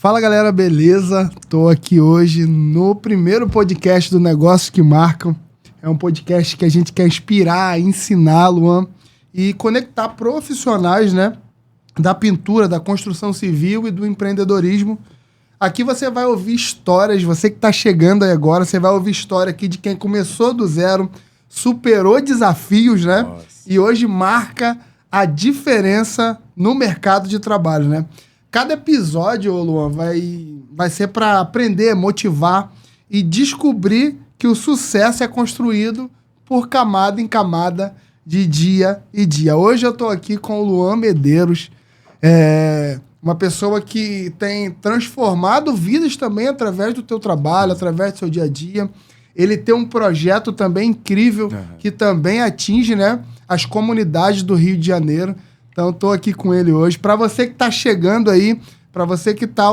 Fala galera, beleza? Tô aqui hoje no primeiro podcast do Negócios que Marcam. É um podcast que a gente quer inspirar, ensinar, Luan, e conectar profissionais, né, da pintura, da construção civil e do empreendedorismo. Aqui você vai ouvir histórias, você que tá chegando aí agora, você vai ouvir história aqui de quem começou do zero, superou desafios, né? Nossa. E hoje marca a diferença no mercado de trabalho, né? Cada episódio, Luan, vai ser para aprender, motivar e descobrir que o sucesso é construído por camada em camada de dia e dia. Hoje eu estou aqui com o Luan Medeiros, uma pessoa que tem transformado vidas também através do teu trabalho, através do seu dia a dia. Ele tem um projeto também incrível que também atinge, né, as comunidades do Rio de Janeiro. Então, estou aqui com ele hoje. Para você que está chegando aí, para você que está...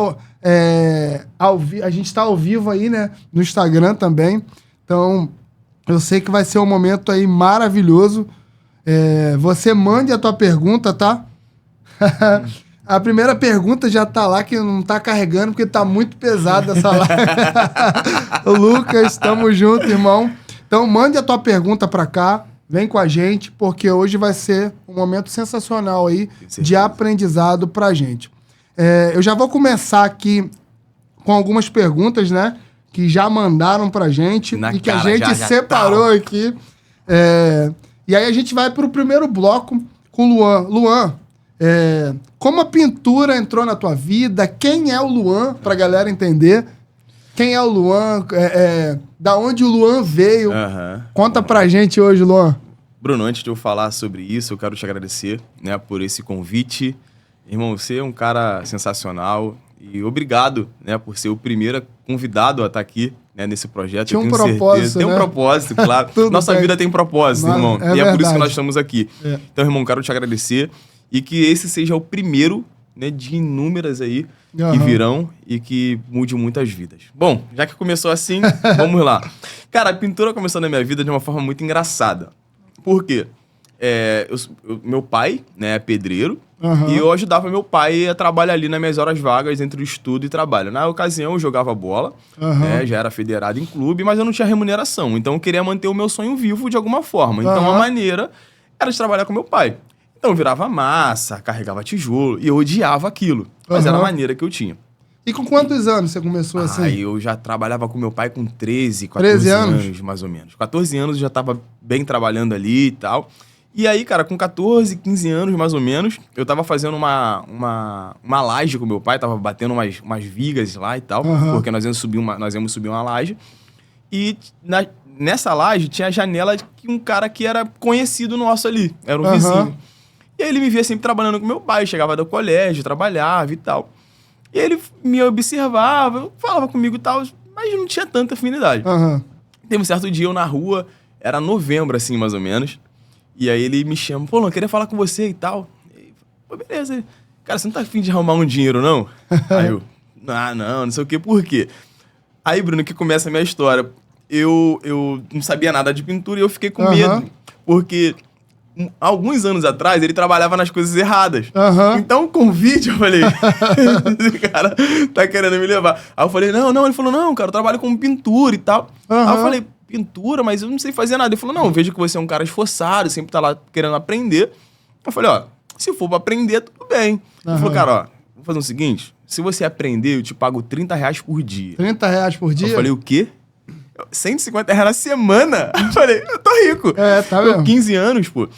a gente está ao vivo aí, né? No Instagram também. Então, eu sei que vai ser um momento aí maravilhoso. Você mande a tua pergunta, tá? A primeira pergunta já tá lá, que não tá carregando, porque tá muito pesada essa live. Lucas, tamo junto, irmão. Então, mande a tua pergunta para cá. Vem com a gente, porque hoje vai ser um momento sensacional aí de aprendizado pra gente. Eu já vou começar aqui com algumas perguntas, né? Que já mandaram pra gente e que a gente separou aqui. E aí a gente vai pro primeiro bloco com o Luan. Luan, como a pintura entrou na tua vida? Quem é o Luan, pra galera entender? Quem é o Luan? Da onde o Luan veio? Conta pra gente hoje, Luan. Bruno, antes de eu falar sobre isso, eu quero te agradecer, né, por esse convite. Irmão, você é um cara sensacional e obrigado, né, por ser o primeiro convidado a estar aqui, né, nesse projeto. Tinha um propósito, né? Tem um propósito, claro. Nossa vida tem propósito, irmão. E é por isso que nós estamos aqui. Então, irmão, quero te agradecer e que esse seja o primeiro, né, de inúmeras aí que virão e que mude muitas vidas. Bom, já que começou assim, vamos lá. Cara, a pintura começou na minha vida de uma forma muito engraçada. Por quê? Meu pai, né, é pedreiro, e eu ajudava meu pai a trabalhar ali nas minhas horas vagas entre o estudo e trabalho. Na ocasião, eu jogava bola, né, já era federado em clube, mas eu não tinha remuneração. Então, eu queria manter o meu sonho vivo de alguma forma. Então, a maneira era de trabalhar com meu pai. Então, eu virava massa, carregava tijolo, e eu odiava aquilo. Mas era a maneira que eu tinha. E com quantos anos você começou assim? Aí eu já trabalhava com meu pai com 13, 14 anos, mais ou menos. 14 anos eu já tava bem trabalhando ali e tal. E aí, cara, com 14, 15 anos, mais ou menos, eu tava fazendo uma laje com meu pai, tava batendo umas vigas lá e tal, porque nós íamos subir uma laje. E nessa laje tinha a janela que um cara que era conhecido nosso ali, era um vizinho. E aí ele me via sempre trabalhando com meu pai, chegava do colégio, trabalhava e tal. E ele me observava, falava comigo e tal, mas não tinha tanta afinidade. Teve um certo dia eu na rua, era novembro, assim, mais ou menos. E aí ele me chama, pô, não, eu queria falar com você e tal. E, pô, beleza. Cara, você não tá afim de arrumar um dinheiro, não? Aí eu, não sei o quê, por quê? Aí, Bruno, que começa a minha história. Eu não sabia nada de pintura e eu fiquei com medo, porque... alguns anos atrás, ele trabalhava nas coisas erradas. Então, o convite, eu falei... esse cara tá querendo me levar. Aí eu falei, não. Ele falou, não, cara, eu trabalho com pintura e tal. Aí eu falei, pintura? Mas eu não sei fazer nada. Ele falou, não, eu vejo que você é um cara esforçado, sempre tá lá querendo aprender. Eu falei, ó, se for pra aprender, tudo bem. Ele falou, cara, ó, vou fazer o seguinte, se você aprender, eu te pago R$30 por dia. R$30 por dia? Eu falei, o quê? R$150 na semana? Eu falei, eu tô rico. Tá vendo? 15 anos, pô.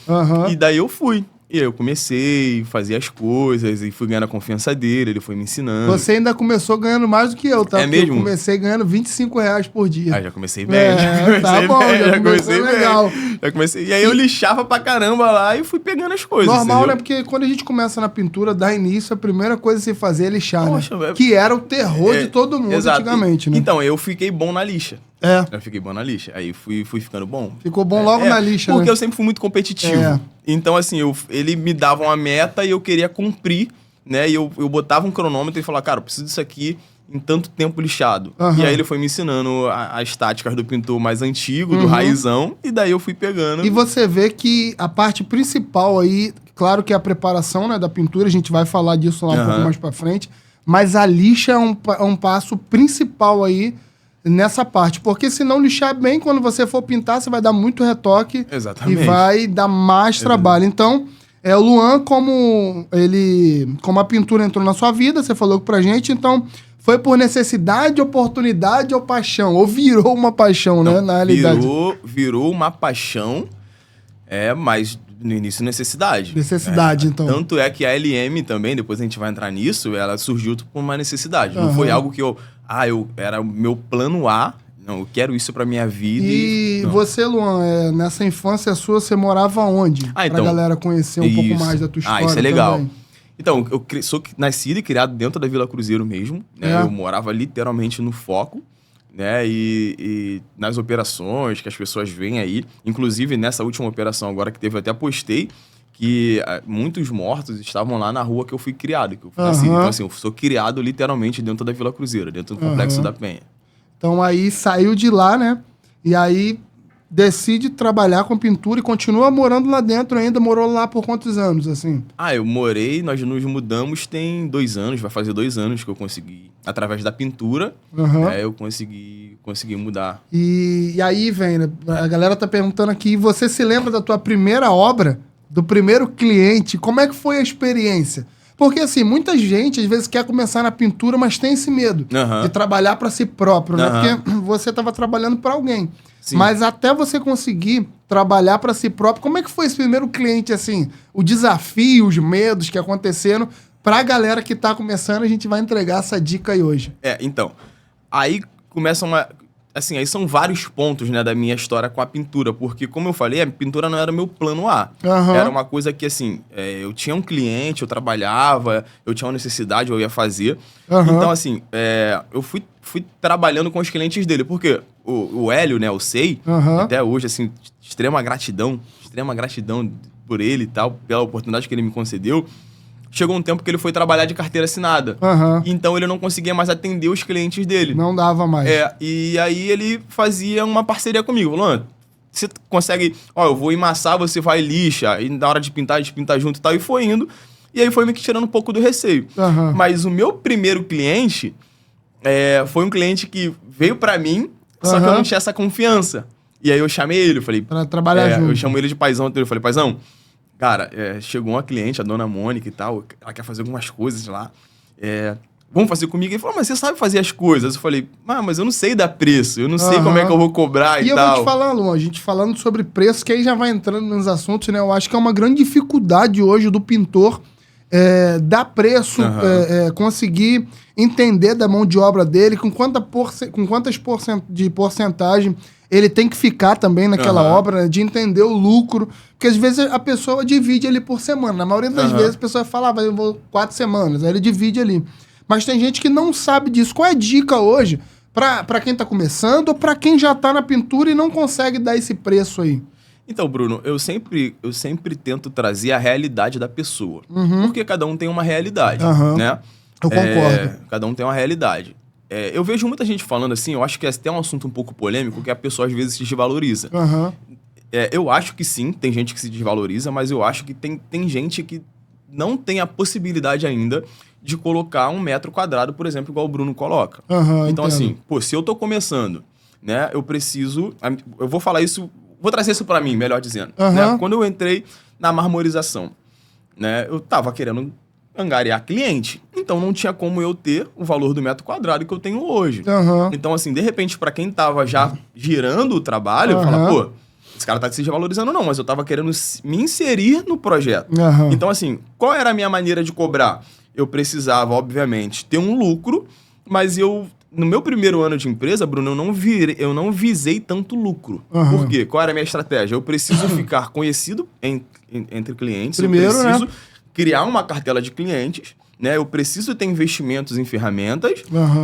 E daí eu fui. E aí eu comecei, fazia as coisas e fui ganhando a confiança dele, ele foi me ensinando. Você ainda começou ganhando mais do que eu, tá? É Porque mesmo? eu comecei ganhando R$25 por dia. Ah, já comecei bem. Já comecei legal. Já comecei. E aí eu lixava pra caramba lá e fui pegando as coisas. Normal, entendeu? né? Porque quando a gente começa na pintura, dá início, a primeira coisa a se fazer é lixar, Poxa, né? Que era o terror de todo mundo antigamente, né? Então, eu fiquei bom na lixa. Eu fiquei bom na lixa. Aí fui ficando bom. Ficou bom logo na lixa, porque né? eu sempre fui muito competitivo. Então, assim, ele me dava uma meta e eu queria cumprir, né? E eu botava um cronômetro e falava, cara, eu preciso disso aqui em tanto tempo lixado. E aí ele foi me ensinando as táticas do pintor mais antigo, do raizão, e daí eu fui pegando. E você vê que a parte principal aí, claro que é a preparação, né, da pintura, a gente vai falar disso lá um pouco mais pra frente, mas a lixa é um passo principal aí nessa parte. Porque se não lixar bem, quando você for pintar, você vai dar muito retoque. Exatamente. E vai dar mais trabalho. Então, o Luan, como a pintura entrou na sua vida, você falou pra gente, então foi por necessidade, oportunidade ou paixão? Ou virou uma paixão, não, né? Na realidade. Virou uma paixão, mas no início necessidade. Necessidade, então. Tanto é que a LM também, depois a gente vai entrar nisso, ela surgiu por uma necessidade. Não foi algo que era o meu plano A. Não, eu quero isso pra minha vida. E você, Luan, nessa infância sua, você morava onde? Pra galera conhecer um pouco mais da tua história. Isso é legal. Também. Então, eu sou nascido e criado dentro da Vila Cruzeiro mesmo. Né? Eu morava literalmente no foco. Né? E nas operações que as pessoas veem aí, inclusive nessa última operação agora que teve, eu até postei que muitos mortos estavam lá na rua que eu fui criado. Que eu fui nascido. Então, assim, eu sou criado literalmente dentro da Vila Cruzeiro, dentro do Complexo da Penha. Então, aí saiu de lá, né? E aí decide trabalhar com pintura e continua morando lá dentro ainda. Morou lá por quantos anos, assim? Eu morei, nós nos mudamos tem 2 anos, vai fazer 2 anos que eu consegui, através da pintura, eu consegui mudar. E aí, vem, né? A galera tá perguntando aqui, você se lembra da tua primeira obra, do primeiro cliente? Como é que foi a experiência? Porque, assim, muita gente, às vezes, quer começar na pintura, mas tem esse medo de trabalhar para si próprio, né? Porque você estava trabalhando para alguém. Sim. Mas até você conseguir trabalhar para si próprio, como é que foi esse primeiro cliente, assim? O desafio, os medos que aconteceram para a galera que está começando, a gente vai entregar essa dica aí hoje. Então, aí começa assim, aí são vários pontos, né, da minha história com a pintura, porque, como eu falei, a pintura não era o meu plano A. Era uma coisa que, assim, eu tinha um cliente, eu trabalhava, eu tinha uma necessidade, eu ia fazer. Então, assim, eu fui trabalhando com os clientes dele, porque o Hélio, né, o Sei, até hoje, assim, extrema gratidão por ele e tal, pela oportunidade que ele me concedeu. Chegou um tempo que ele foi trabalhar de carteira assinada. Então ele não conseguia mais atender os clientes dele. Não dava mais. E aí ele fazia uma parceria comigo. Luan, você consegue... eu vou emassar, você vai e lixa. E na hora de pintar, a gente pinta junto e tal. E foi indo. E aí foi me tirando um pouco do receio. Mas o meu primeiro cliente foi um cliente que veio pra mim, só que eu não tinha essa confiança. E aí eu chamei ele, eu falei... Pra trabalhar junto. Eu chamo ele de paizão. Eu falei, paizão... Cara, chegou uma cliente, a dona Mônica e tal, ela quer fazer algumas coisas lá. Vamos fazer comigo? Ele falou, mas você sabe fazer as coisas? Eu falei, mas eu não sei dar preço, eu não sei como é que eu vou cobrar e tal. E eu vou te falar, Luan, a gente falando sobre preço, que aí já vai entrando nos assuntos, né? Eu acho que é uma grande dificuldade hoje do pintor dar preço, conseguir entender da mão de obra dele, com quantas de porcentagem ele tem que ficar também naquela obra, né, de entender o lucro. Porque às vezes a pessoa divide ali por semana. Na maioria das vezes a pessoa fala, eu vou 4 semanas. Aí ele divide ali. Mas tem gente que não sabe disso. Qual é a dica hoje para quem tá começando ou para quem já tá na pintura e não consegue dar esse preço aí? Então, Bruno, eu sempre tento trazer a realidade da pessoa. Porque cada um tem uma realidade, né? Eu concordo. Cada um tem uma realidade. Eu vejo muita gente falando assim, eu acho que é até um assunto um pouco polêmico, que a pessoa às vezes se desvaloriza. Eu acho que sim, tem gente que se desvaloriza, mas eu acho que tem gente que não tem a possibilidade ainda de colocar 1 metro quadrado, por exemplo, igual o Bruno coloca. Então, assim, se eu tô começando, né, eu vou falar isso, vou trazer isso pra mim, melhor dizendo. Né? Quando eu entrei na marmorização, né, eu tava querendo angariar cliente. Então não tinha como eu ter o valor do metro quadrado que eu tenho hoje. Então, assim, de repente, para quem tava já girando o trabalho, eu falo, esse cara tá se desvalorizando não, mas eu tava querendo me inserir no projeto. Então, assim, qual era a minha maneira de cobrar? Eu precisava, obviamente, ter um lucro, mas no meu primeiro ano de empresa, Bruno, eu não visei tanto lucro. Por quê? Qual era a minha estratégia? Eu preciso ficar conhecido entre clientes. Primeiro, eu preciso criar uma cartela de clientes, né? Eu preciso ter investimentos em ferramentas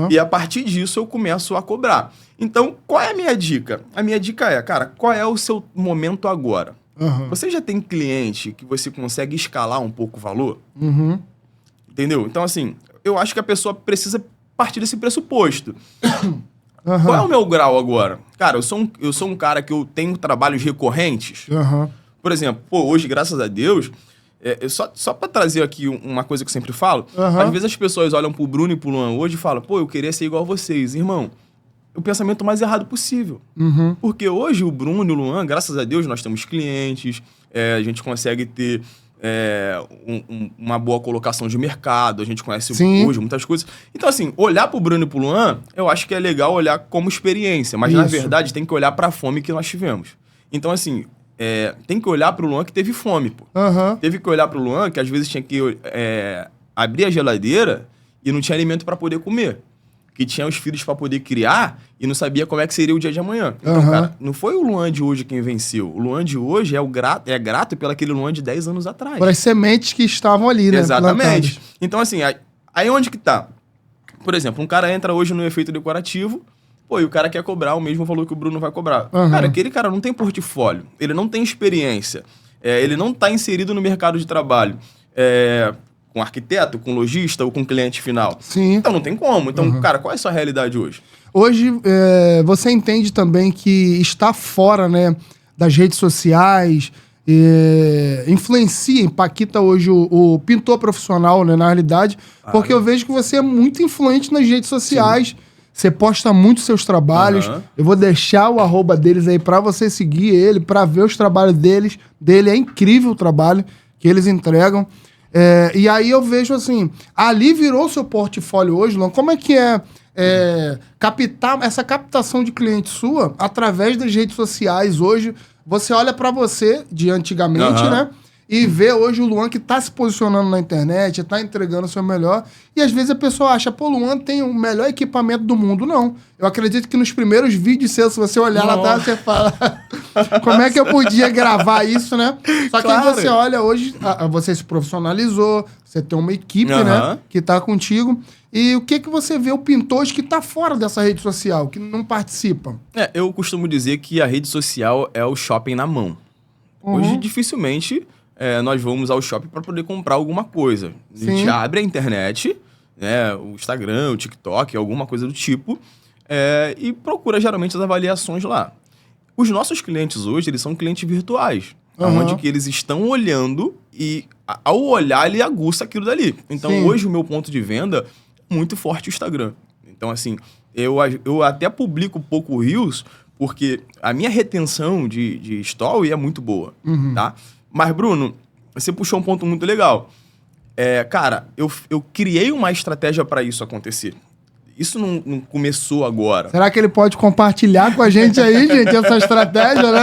e a partir disso eu começo a cobrar. Então, qual é a minha dica? A minha dica é, cara, qual é o seu momento agora? Você já tem cliente que você consegue escalar um pouco o valor? Entendeu? Então, assim, eu acho que a pessoa precisa partir desse pressuposto. Qual é o meu grau agora? Cara, eu sou um cara que eu tenho trabalhos recorrentes. Por exemplo, hoje, graças a Deus, Só pra trazer aqui uma coisa que eu sempre falo, às vezes as pessoas olham pro Bruno e pro Luan hoje e falam, pô, eu queria ser igual a vocês. Irmão, o pensamento mais errado possível. Porque hoje o Bruno e o Luan, graças a Deus, nós temos clientes, a gente consegue ter uma boa colocação de mercado, a gente conhece hoje muitas coisas. Então, assim, olhar pro Bruno e pro Luan, eu acho que é legal olhar como experiência, mas na verdade tem que olhar pra fome que nós tivemos. Então, assim, tem que olhar pro Luan que teve fome, pô. Teve que olhar pro Luan que às vezes tinha que abrir a geladeira e não tinha alimento pra poder comer. Que tinha os filhos pra poder criar e não sabia como é que seria o dia de amanhã. Então, cara, não foi o Luan de hoje quem venceu. O Luan de hoje é grato pelo aquele Luan de 10 anos atrás. Por as sementes que estavam ali, né? Exatamente. Plantadas. Então, assim, aí onde que tá? Por exemplo, um cara entra hoje no efeito decorativo, pô, e o cara quer cobrar o mesmo valor que o Bruno vai cobrar. Cara, aquele cara não tem portfólio, ele não tem experiência, ele não tá inserido no mercado de trabalho. Com arquiteto, com lojista ou com cliente final. Sim. Então não tem como. Então, cara, qual é a sua realidade hoje? Hoje, você entende também que está fora, né, das redes sociais, influencia, impacta hoje o pintor profissional, né, na realidade, porque eu vejo que você é muito influente nas redes sociais. Sim. Você posta muito seus trabalhos. Eu vou deixar o @ deles aí pra você seguir ele, pra ver os trabalhos dele. É incrível o trabalho que eles entregam. E aí eu vejo assim, ali virou seu portfólio hoje, Luan. Como é que captar essa captação de cliente sua através das redes sociais hoje? Você olha pra você de antigamente, né? E vê hoje o Luan que tá se posicionando na internet, tá entregando o seu melhor. E às vezes a pessoa acha, pô, o Luan tem o melhor equipamento do mundo. Não. Eu acredito que nos primeiros vídeos seus, se você olhar lá atrás, você fala, como é que eu podia gravar isso, né? Só que aí você olha hoje, você se profissionalizou, você tem uma equipe, né, que tá contigo. E o que você vê o pintor hoje que tá fora dessa rede social, que não participa? Eu costumo dizer que a rede social é o shopping na mão. Hoje, dificilmente... nós vamos ao shopping para poder comprar alguma coisa. A gente abre a internet, né, o Instagram, o TikTok, alguma coisa do tipo, e procura geralmente as avaliações lá. Os nossos clientes hoje, eles são clientes virtuais, onde que eles estão olhando e, ao olhar, ele aguça aquilo dali. Então, hoje, o meu ponto de venda é muito forte o Instagram. Então, assim, eu até publico pouco Reels, porque a minha retenção de story é muito boa, tá? Mas, Bruno, você puxou um ponto muito legal. Cara, eu criei uma estratégia para isso acontecer. Isso não começou agora. Será que ele pode compartilhar com a gente aí, gente, essa estratégia, né?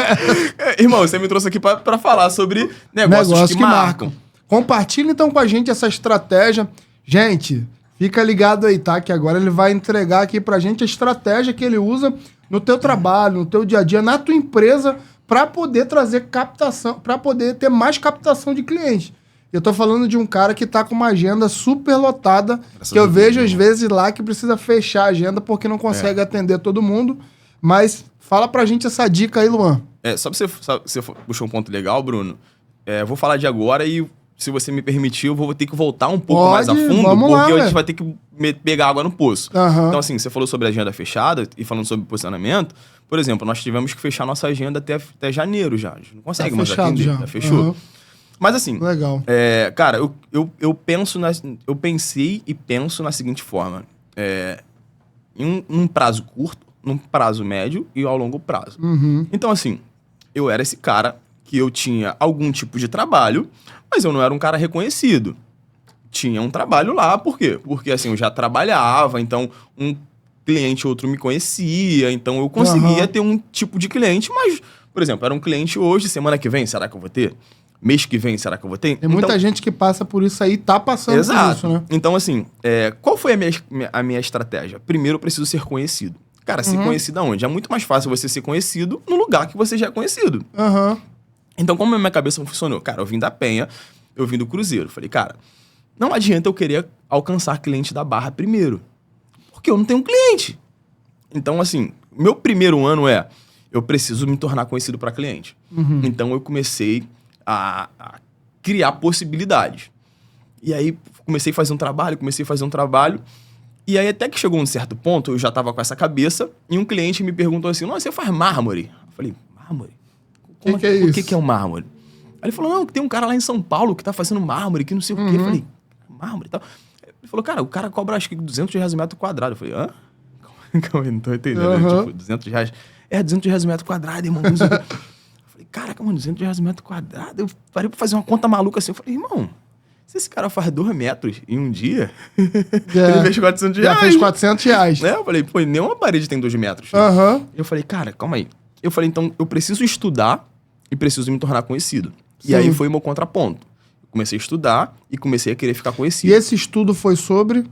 Irmão, você me trouxe aqui para falar sobre negócios que marcam. Compartilha, então, com a gente essa estratégia. Gente, fica ligado aí, tá? Que agora ele vai entregar aqui pra gente a estratégia que ele usa no teu trabalho, no teu dia a dia, na tua empresa, para poder trazer captação, para poder ter mais captação de clientes. Eu tô falando de um cara que tá com uma agenda super lotada, que eu vejo às vezes lá que precisa fechar a agenda porque não consegue atender todo mundo. Mas fala pra gente essa dica aí, Luan. Só pra você puxou um ponto legal, Bruno. Vou falar de agora e, se você me permitir, eu vou ter que voltar um pouco mais a fundo, porque a gente vai ter que pegar água no poço. Então, assim, você falou sobre a agenda fechada e falando sobre posicionamento. Por exemplo, nós tivemos que fechar nossa agenda até janeiro já. A gente não consegue mais atender. Já fechou. Mas assim, legal. Cara, eu pensei e penso na seguinte forma. Em um prazo curto, num prazo médio e ao longo prazo. Então, assim, eu era esse cara que eu tinha algum tipo de trabalho, mas eu não era um cara reconhecido. Tinha um trabalho lá, por quê? Porque, assim, eu já trabalhava, então um cliente outro me conhecia, então eu conseguia ter um tipo de cliente, mas, por exemplo, era um cliente hoje, semana que vem, será que eu vou ter? Mês que vem, será que eu vou ter? Tem muita gente que passa por isso aí, tá passando por isso, né? Então, assim, qual foi a minha estratégia? Primeiro, eu preciso ser conhecido. Cara, ser conhecido aonde? É muito mais fácil você ser conhecido no lugar que você já é conhecido. Então, como a minha cabeça funcionou? Cara, eu vim da Penha, eu vim do Cruzeiro. Falei, cara, não adianta eu querer alcançar cliente da Barra primeiro, porque eu não tenho cliente. Então, assim, meu primeiro ano eu preciso me tornar conhecido para cliente. Então, eu comecei a criar possibilidades. E aí, comecei a fazer um trabalho, e aí até que chegou um certo ponto, eu já estava com essa cabeça, e um cliente me perguntou assim, nossa, você faz mármore? Eu falei, mármore? O que é isso? O que é um mármore? Aí ele falou, não, que tem um cara lá em São Paulo que tá fazendo mármore, que não sei o quê. Eu falei, mármore e tal. Ele falou, cara, o cara cobra acho que R$200 o metro quadrado. Eu falei, hã? Calma aí, não tô entendendo. Tipo, R$200. É, R$200 o metro quadrado, irmão. Eu falei, caraca, mano, R$200 o metro quadrado. Eu parei pra fazer uma conta maluca assim. Eu falei, irmão, se esse cara faz 2 metros em um dia, ele fez R$400. Já fez R$400. Né? Eu falei, pô, nenhuma parede tem 2 metros. Né? Eu falei, cara, calma aí. Eu falei, então, eu preciso estudar e preciso me tornar conhecido. Sim. E aí foi o meu contraponto. Eu comecei a estudar e comecei a querer ficar conhecido. E esse estudo foi sobre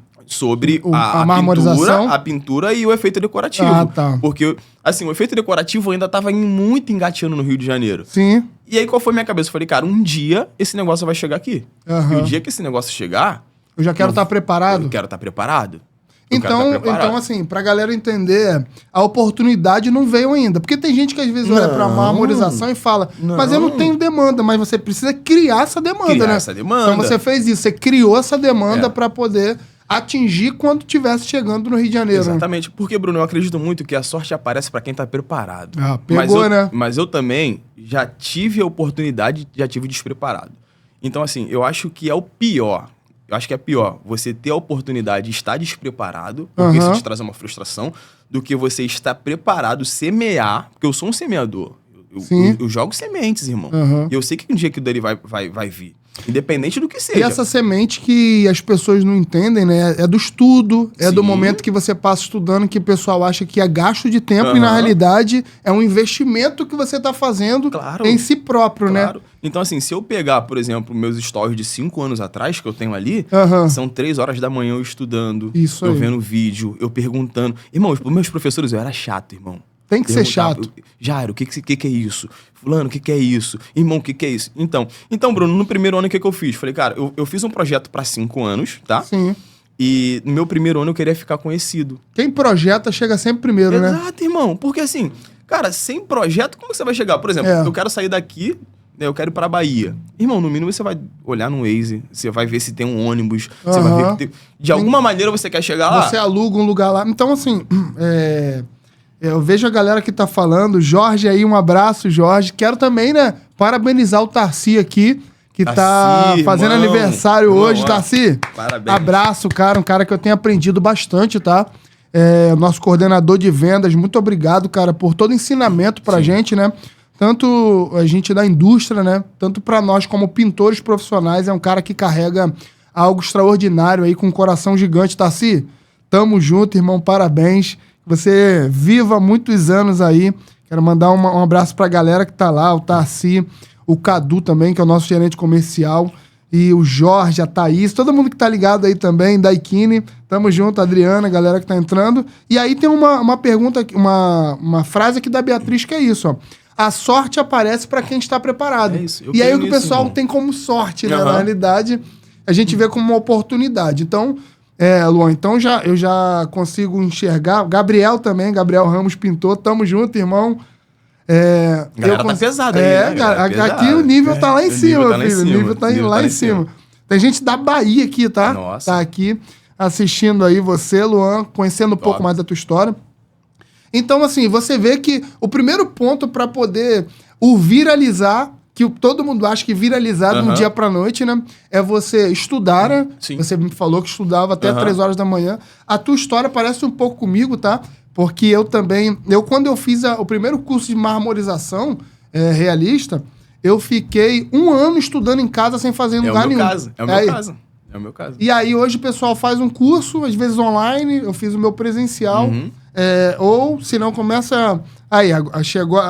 a marmorização? A pintura e o efeito decorativo. Ah, tá. Porque, assim, o efeito decorativo ainda tava muito engateando no Rio de Janeiro. Sim. E aí, qual foi a minha cabeça? Eu falei, cara, um dia esse negócio vai chegar aqui. E o dia que esse negócio chegar... Eu já quero estar preparado? Eu quero estar preparado. Então, assim, pra galera entender, a oportunidade não veio ainda. Porque tem gente que às vezes olha pra marmorização e fala, mas eu não tenho demanda, mas você precisa criar essa demanda, né? Essa demanda. Então você fez isso, você criou essa demanda pra poder atingir quando estivesse chegando no Rio de Janeiro. Exatamente. Porque, Bruno, eu acredito muito que a sorte aparece pra quem tá preparado. Ah, pegou, né? Mas eu também já tive a oportunidade, já tive despreparado. Então, assim, eu acho que é o pior. Eu acho que é pior você ter a oportunidade de estar despreparado, porque isso te traz uma frustração, do que você estar preparado, semear, porque eu sou um semeador. Eu jogo sementes, irmão. E eu sei que um dia aquilo dele vai vir. Independente do que seja. E essa semente que as pessoas não entendem, né? É do estudo, é do momento que você passa estudando, que o pessoal acha que é gasto de tempo e na realidade é um investimento que você está fazendo em si próprio, né? Então, assim, se eu pegar, por exemplo, meus stories de 5 anos atrás, que eu tenho ali, são 3 horas da manhã eu estudando, eu vendo vídeo, eu perguntando. Irmão, os meus professores, eu era chato, irmão. Tem que ser chato. Jairo, o que é isso? Fulano, o que é isso? Irmão, o que é isso? Então, Bruno, no primeiro ano, o que eu fiz? Falei, cara, eu fiz um projeto para 5 anos, tá? Sim. E no meu primeiro ano eu queria ficar conhecido. Quem projeta chega sempre primeiro, né? Exato, irmão. Porque assim, cara, sem projeto, como você vai chegar? Por exemplo, eu quero sair daqui, eu quero ir pra Bahia. Irmão, no mínimo você vai olhar no Waze, você vai ver se tem um ônibus, você vai ver que tem... De alguma maneira você quer chegar lá. Você aluga um lugar lá. Então, assim, eu vejo a galera que tá falando, Jorge aí, um abraço, Jorge. Quero também, né, parabenizar o Tarci aqui, que tá fazendo aniversário hoje. Tarci, parabéns. Abraço, cara, um cara que eu tenho aprendido bastante, tá? Nosso coordenador de vendas, muito obrigado, cara, por todo o ensinamento pra gente, né? Tanto a gente da indústria, né? Tanto pra nós como pintores profissionais, é um cara que carrega algo extraordinário aí, com um coração gigante. Tarci, tamo junto, irmão, parabéns. Você viva muitos anos aí. Quero mandar um abraço pra galera que tá lá, o Tarci, o Cadu também, que é o nosso gerente comercial, e o Jorge, a Thaís, todo mundo que tá ligado aí também, da Ikine. Tamo junto, a Adriana, a galera que tá entrando. E aí tem uma pergunta, uma frase aqui da Beatriz que é isso, ó. A sorte aparece pra quem está preparado. É isso. E aí o que o pessoal tem como sorte, né? Na realidade, a gente vê como uma oportunidade. Então... Luan, então eu já consigo enxergar. Gabriel também, Gabriel Ramos pintor, tamo junto, irmão. Galera tá pesado aí, né? Aqui o nível tá lá em cima, filho. O nível tá lá em cima. Tem gente da Bahia aqui, tá? Nossa. Tá aqui assistindo aí você, Luan, conhecendo um pouco mais da tua história. Então, assim, você vê que o primeiro ponto para poder o viralizar, que todo mundo acha que viralizar de um dia pra noite, né? É você estudar, né? Sim. Você me falou que estudava até 3 horas da manhã. A tua história parece um pouco comigo, tá? Porque eu também... Quando eu fiz o primeiro curso de marmorização realista, eu fiquei 1 ano estudando em casa sem fazer em lugar nenhum. É o meu caso. E aí hoje o pessoal faz um curso, às vezes online, eu fiz o meu presencial, ou se não começa... Aí, chegou...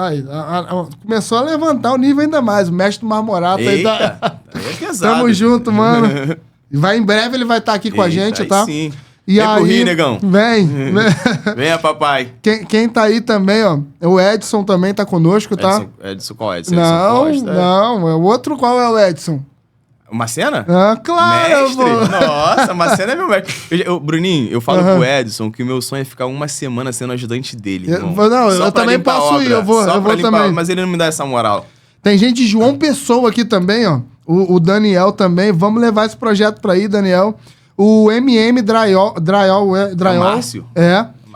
começou a levantar o nível ainda mais. O mestre do Marmorato aí tá... Aí é pesado. Tamo junto, mano. Em breve ele vai estar aqui com a gente, tá? Sim. E vem pro Rio, negão. Vem. Venha, papai. Quem tá aí também, ó. O Edson também tá conosco, tá? Edson qual Edson? Não. É o outro. Qual é o Edson? Uma cena? Ah, claro, mestre? Nossa, uma cena é meu mestre. Bruninho, eu falo pro Edson que o meu sonho é ficar 1 semana sendo ajudante dele, irmão. Eu também posso ir, eu vou também. Mas ele não me dá essa moral. Tem gente de João Pessoa aqui também, ó. O Daniel também. Vamos levar esse projeto pra aí, Daniel. O MM Drywall. Márcio.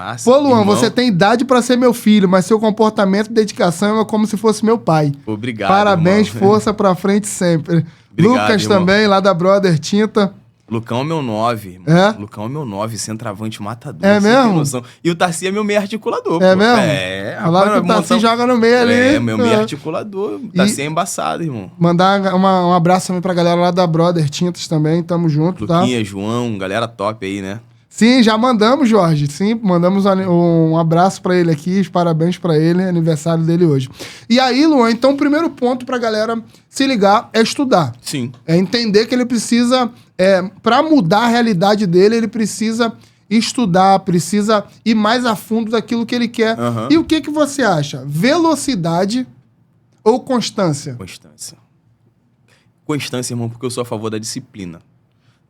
Massa. Pô, Luan, irmão. você tem idade pra ser meu filho, mas seu comportamento e dedicação é como se fosse meu pai. Obrigado, Parabéns, irmão. força pra frente sempre. Obrigado, Lucas irmão. também, lá da Brother Tinta. Lucão é meu 9, irmão. É? Lucão é meu 9, centroavante matador. É você tem mesmo? noção. E o Tarci é meu meio articulador, É pô. mesmo? É. Falaram que o Tarci joga no meio ali. É, meu meio articulador. O Tarci é embaçado, irmão. Mandar um abraço também pra galera lá da Brother Tintas também, tamo junto, tá? Luquinha, João, galera top aí, né? Sim, já mandamos, Jorge. Sim, mandamos um abraço pra ele aqui, os parabéns pra ele, aniversário dele hoje. E aí, Luan, então o primeiro ponto pra galera se ligar é estudar. Sim. É entender que ele precisa, pra mudar a realidade dele, ele precisa estudar, precisa ir mais a fundo daquilo que ele quer. Aham. E o que você acha? Velocidade ou constância? Constância. Constância, irmão, porque eu sou a favor da disciplina.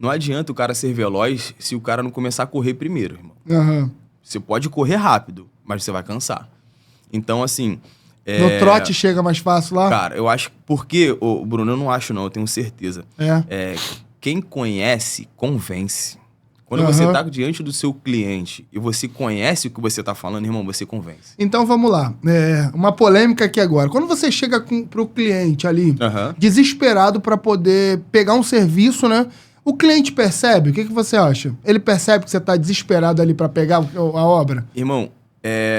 Não adianta o cara ser veloz se o cara não começar a correr primeiro, irmão. Aham. Você pode correr rápido, mas você vai cansar. Então, assim... No trote chega mais fácil lá? Cara, eu acho... Porque, Bruno, eu não acho não, eu tenho certeza. Quem conhece, convence. Quando você tá diante do seu cliente e você conhece o que você tá falando, irmão, você convence. Então, vamos lá. Uma polêmica aqui agora. Quando você chega pro cliente ali, desesperado para poder pegar um serviço, né? O cliente percebe? O que você acha? Ele percebe que você tá desesperado ali para pegar a obra? Irmão,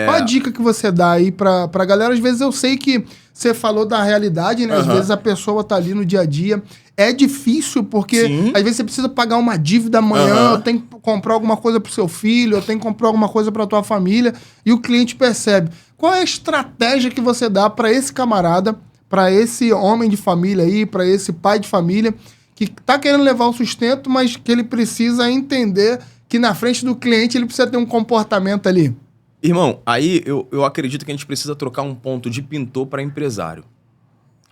Qual a dica que você dá aí pra galera? Às vezes eu sei que você falou da realidade, né? Às vezes a pessoa tá ali no dia a dia. É difícil porque Sim. às vezes você precisa pagar uma dívida amanhã, ou tem que comprar alguma coisa pro seu filho, ou tem que comprar alguma coisa pra tua família, e o cliente percebe. Qual é a estratégia que você dá pra esse camarada, pra esse homem de família aí, pra esse pai de família, que tá querendo levar o sustento, mas que ele precisa entender que na frente do cliente ele precisa ter um comportamento ali? Irmão, aí eu acredito que a gente precisa trocar um ponto de pintor para empresário.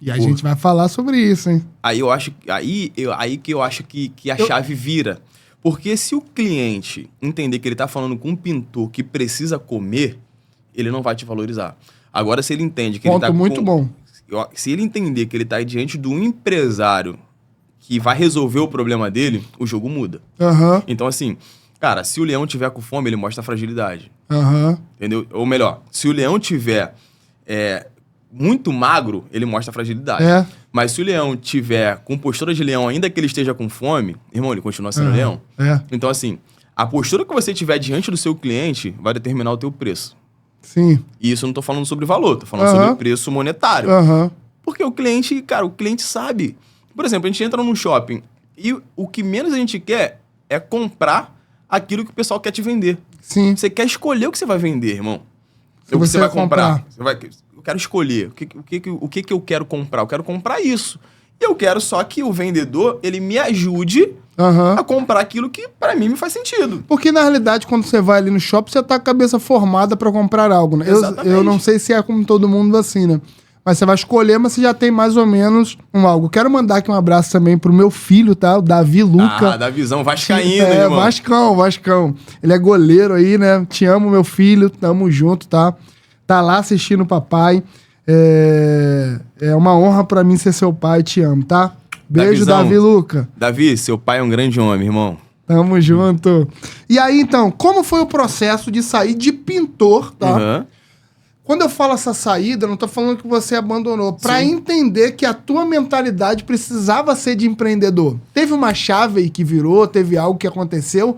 E a gente vai falar sobre isso, hein? Aí eu acho que eu acho que a chave vira. Porque se o cliente entender que ele tá falando com um pintor que precisa comer, ele não vai te valorizar. Agora, se ele entende que ele tá muito bom. Se ele entender que ele tá diante de um empresário que vai resolver o problema dele, o jogo muda. Aham, Então, assim, cara, se o leão tiver com fome, ele mostra fragilidade. aham. Entendeu? Ou melhor, se o leão tiver muito magro, ele mostra fragilidade. É. Mas se o leão tiver com postura de leão, ainda que ele esteja com fome, irmão, ele continua sendo leão. É, Então, assim, a postura que você tiver diante do seu cliente vai determinar o teu preço. sim. E isso eu não tô falando sobre valor, tô falando Aham. sobre preço monetário. Aham. Porque o cliente, cara, o cliente sabe. Por exemplo, a gente entra num shopping e o que menos a gente quer é comprar aquilo que o pessoal quer te vender. Sim. Você quer escolher o que você vai vender, irmão. Se O que você você vai comprar. comprar. Eu quero escolher. O que eu quero comprar? Eu quero comprar isso. E eu quero só que o vendedor, ele me ajude Aham. a comprar aquilo que pra mim me faz sentido. Porque, na realidade, quando você vai ali no shopping, você tá com a cabeça formada pra comprar algo, né? Exatamente. Eu não sei se é como todo mundo assim, né? Mas você vai escolher, mas você já tem mais ou menos algo. Quero mandar aqui um abraço também pro meu filho, tá? O Davi Luca. Ah, da visão vascaína, irmão. Vascão. Ele é goleiro aí, né? Te amo, meu filho. Tamo junto, tá? Tá lá assistindo o papai. É uma honra pra mim ser seu pai. Te amo, tá? Beijo, Davizão. Davi Luca. Davi, seu pai é um grande homem, irmão. Tamo junto. E aí, então, como foi o processo de sair de pintor, tá? Aham. Quando eu falo essa saída, eu não tô falando que você abandonou. Pra Sim. entender que a tua mentalidade precisava ser de empreendedor. Teve uma chave aí que virou? Teve algo que aconteceu?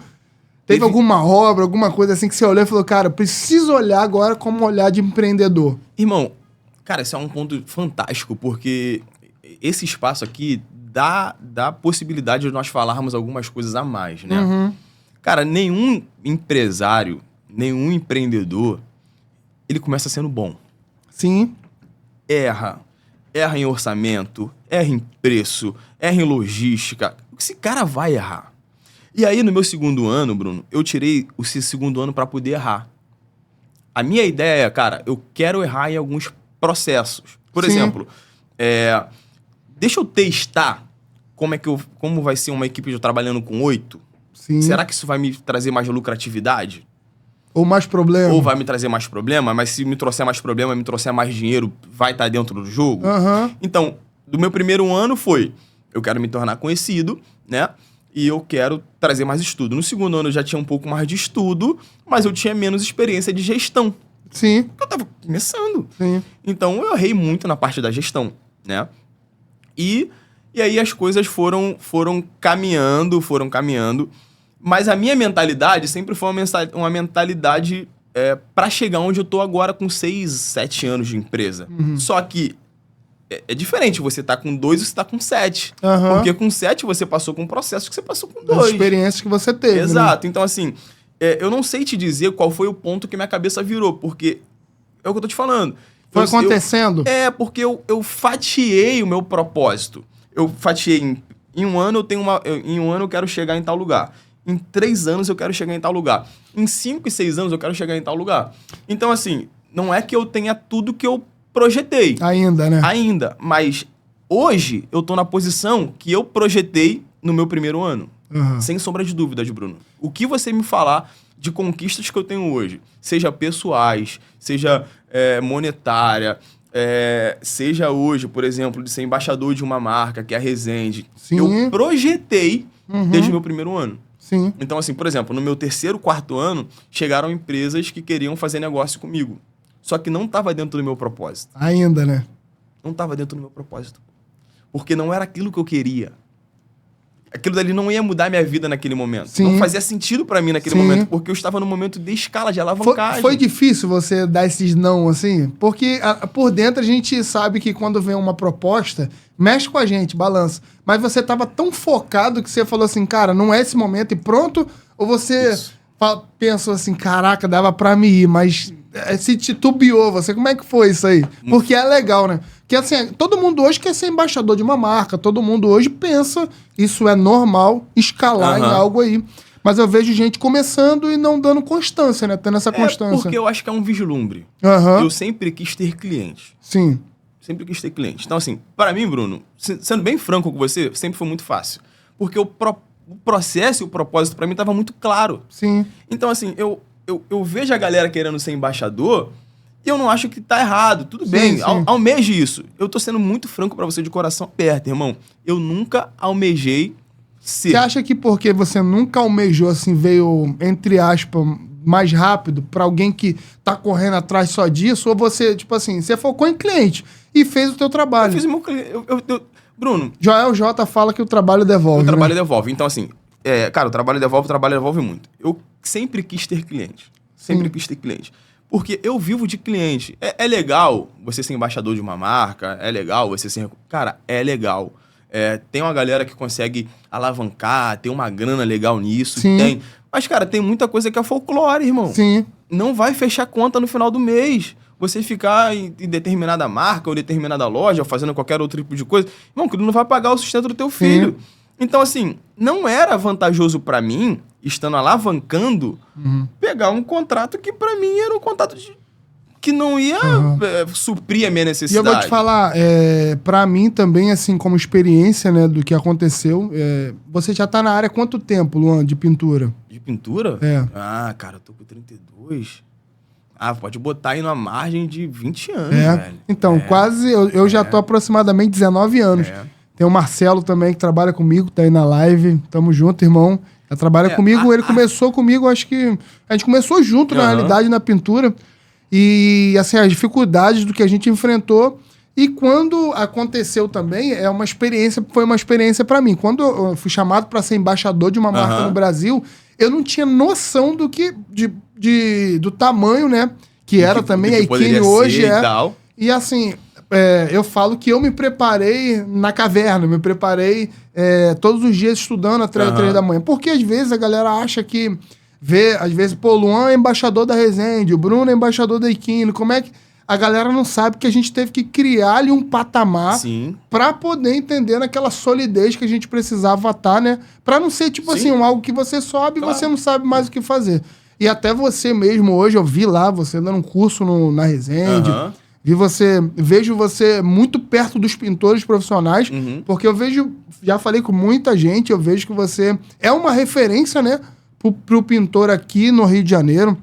Teve alguma obra, alguma coisa assim que você olhou e falou, cara, eu preciso olhar agora como olhar de empreendedor. Irmão, cara, esse é um ponto fantástico, porque esse espaço aqui dá possibilidade de nós falarmos algumas coisas a mais, né? Uhum. Cara, nenhum empresário, nenhum empreendedor, ele começa sendo bom. Sim. Erra em orçamento, erra em preço, erra em logística. Esse cara vai errar. E aí, no meu segundo ano, Bruno, eu tirei o segundo ano para poder errar. A minha ideia é, cara, eu quero errar em alguns processos. Por Sim. exemplo, deixa eu testar como vai ser uma equipe trabalhando com 8. Sim. Será que isso vai me trazer mais lucratividade? Ou mais problema. Ou vai me trazer mais problema? Mas se me trouxer mais problema, me trouxer mais dinheiro, vai estar dentro do jogo? Aham. Então, do meu primeiro ano foi, eu quero me tornar conhecido, né? e eu quero trazer mais estudo. No segundo ano eu já tinha um pouco mais de estudo, mas eu tinha menos experiência de gestão. Sim. Porque eu tava começando. Sim. Então eu errei muito na parte da gestão, né? E aí as coisas foram caminhando, mas a minha mentalidade sempre foi uma mentalidade para chegar onde eu tô agora com 6, 7 anos de empresa. Só que é diferente, você tá com 2 e você tá com 7. Porque com 7 você passou com um processo que você passou com 2. As experiências que você teve. Exato. Né? Então, assim, eu não sei te dizer qual foi o ponto que minha cabeça virou, porque é o que eu tô te falando. Foi acontecendo? Porque eu fatiei o meu propósito. Eu fatiei em um ano em um ano eu quero chegar em tal lugar. Em 3 anos eu quero chegar em tal lugar. Em 5 e 6 anos eu quero chegar em tal lugar. Então, assim, não é que eu tenha tudo que eu projetei. Ainda, né? Ainda. Mas hoje eu tô na posição que eu projetei no meu primeiro ano. Sem sombra de dúvidas, Bruno. O que você me falar de conquistas que eu tenho hoje, seja pessoais, seja monetária, seja hoje, por exemplo, de ser embaixador de uma marca, que é a Resende, Sim. eu projetei desde o meu primeiro ano. Sim. Então, assim, por exemplo, no meu 3º, 4º ano, chegaram empresas que queriam fazer negócio comigo. Só que não estava dentro do meu propósito. Ainda, né? Não estava dentro do meu propósito. Porque não era aquilo que eu queria. Aquilo dali não ia mudar minha vida naquele momento. Sim. Não fazia sentido pra mim naquele momento, porque eu estava no momento de escala, de alavancagem. Foi difícil você dar esses não, assim? Porque por dentro a gente sabe que quando vem uma proposta, mexe com a gente, balança. Mas você tava tão focado que você falou assim, cara, não é esse momento e pronto? Ou você pensou assim, caraca, dava pra me ir, mas se titubeou você. Como é que foi isso aí? Porque é legal, né? Porque assim, todo mundo hoje quer ser embaixador de uma marca, todo mundo hoje pensa, isso é normal, escalar em algo aí. Mas eu vejo gente começando e não dando constância, né? Tendo essa constância. Porque eu acho que é um vislumbre. Eu sempre quis ter clientes. Sim. Sempre quis ter clientes. Então, assim, para mim, Bruno, sendo bem franco com você, sempre foi muito fácil. Porque o processo e o propósito para mim tava muito claro. Sim. Então, assim, eu vejo a galera querendo ser embaixador e eu não acho que tá errado. Tudo bem, almeje isso. Eu tô sendo muito franco pra você de coração aberto, irmão. Eu nunca almejei ser. Você acha que porque você nunca almejou, assim, veio, entre aspas, mais rápido pra alguém que tá correndo atrás só disso? Ou você, tipo assim, você focou em cliente e fez o teu trabalho? Eu fiz o meu cliente. Bruno... Joel J fala que o trabalho devolve, O trabalho devolve. Então, assim, cara, o trabalho devolve muito. Eu sempre quis ter cliente. Sempre quis ter cliente. Porque eu vivo de cliente. É legal você ser embaixador de uma marca, é legal você ser... Cara, é legal. Tem uma galera que consegue alavancar, tem uma grana legal nisso, tem. Mas, cara, tem muita coisa que é folclore, irmão. Sim. Não vai fechar conta no final do mês. Você ficar em determinada marca ou determinada loja, ou fazendo qualquer outro tipo de coisa, irmão, que não vai pagar o sustento do teu filho. Então, assim, não era vantajoso pra mim, estando alavancando, pegar um contrato que pra mim era um contrato que não ia suprir a minha necessidade. E eu vou te falar, pra mim também, assim, como experiência, né, do que aconteceu, você já tá na área há quanto tempo, Luan, de pintura? De pintura? Ah, cara, eu tô com 32. Ah, pode botar aí numa margem de 20 anos, velho. Então, quase, eu já tô aproximadamente 19 anos. Tem o Marcelo também, que trabalha comigo, tá aí na live. Tamo junto, irmão. Ele trabalha comigo, ele começou comigo, acho que... A gente começou junto, na realidade, na pintura. E, assim, as dificuldades do que a gente enfrentou. E quando aconteceu também, foi uma experiência pra mim. Quando eu fui chamado pra ser embaixador de uma marca no Brasil, eu não tinha noção do que... do tamanho, né? Que era também, a Ikine hoje é. E assim... eu falo que eu me preparei na caverna, me preparei todos os dias estudando até 3 da manhã. Porque às vezes a galera acha que às vezes, o Luan é embaixador da Resende, o Bruno é embaixador da Ikine. Como é que a galera não sabe que a gente teve que criar ali um patamar pra poder entender naquela solidez que a gente precisava estar, né? Pra não ser tipo assim, algo que você sobe e você não sabe mais o que fazer. E até você mesmo hoje, eu vi lá você dando um curso na Resende. Vejo você muito perto dos pintores profissionais, porque eu vejo, já falei com muita gente, eu vejo que você é uma referência, né, pro pintor aqui no Rio de Janeiro.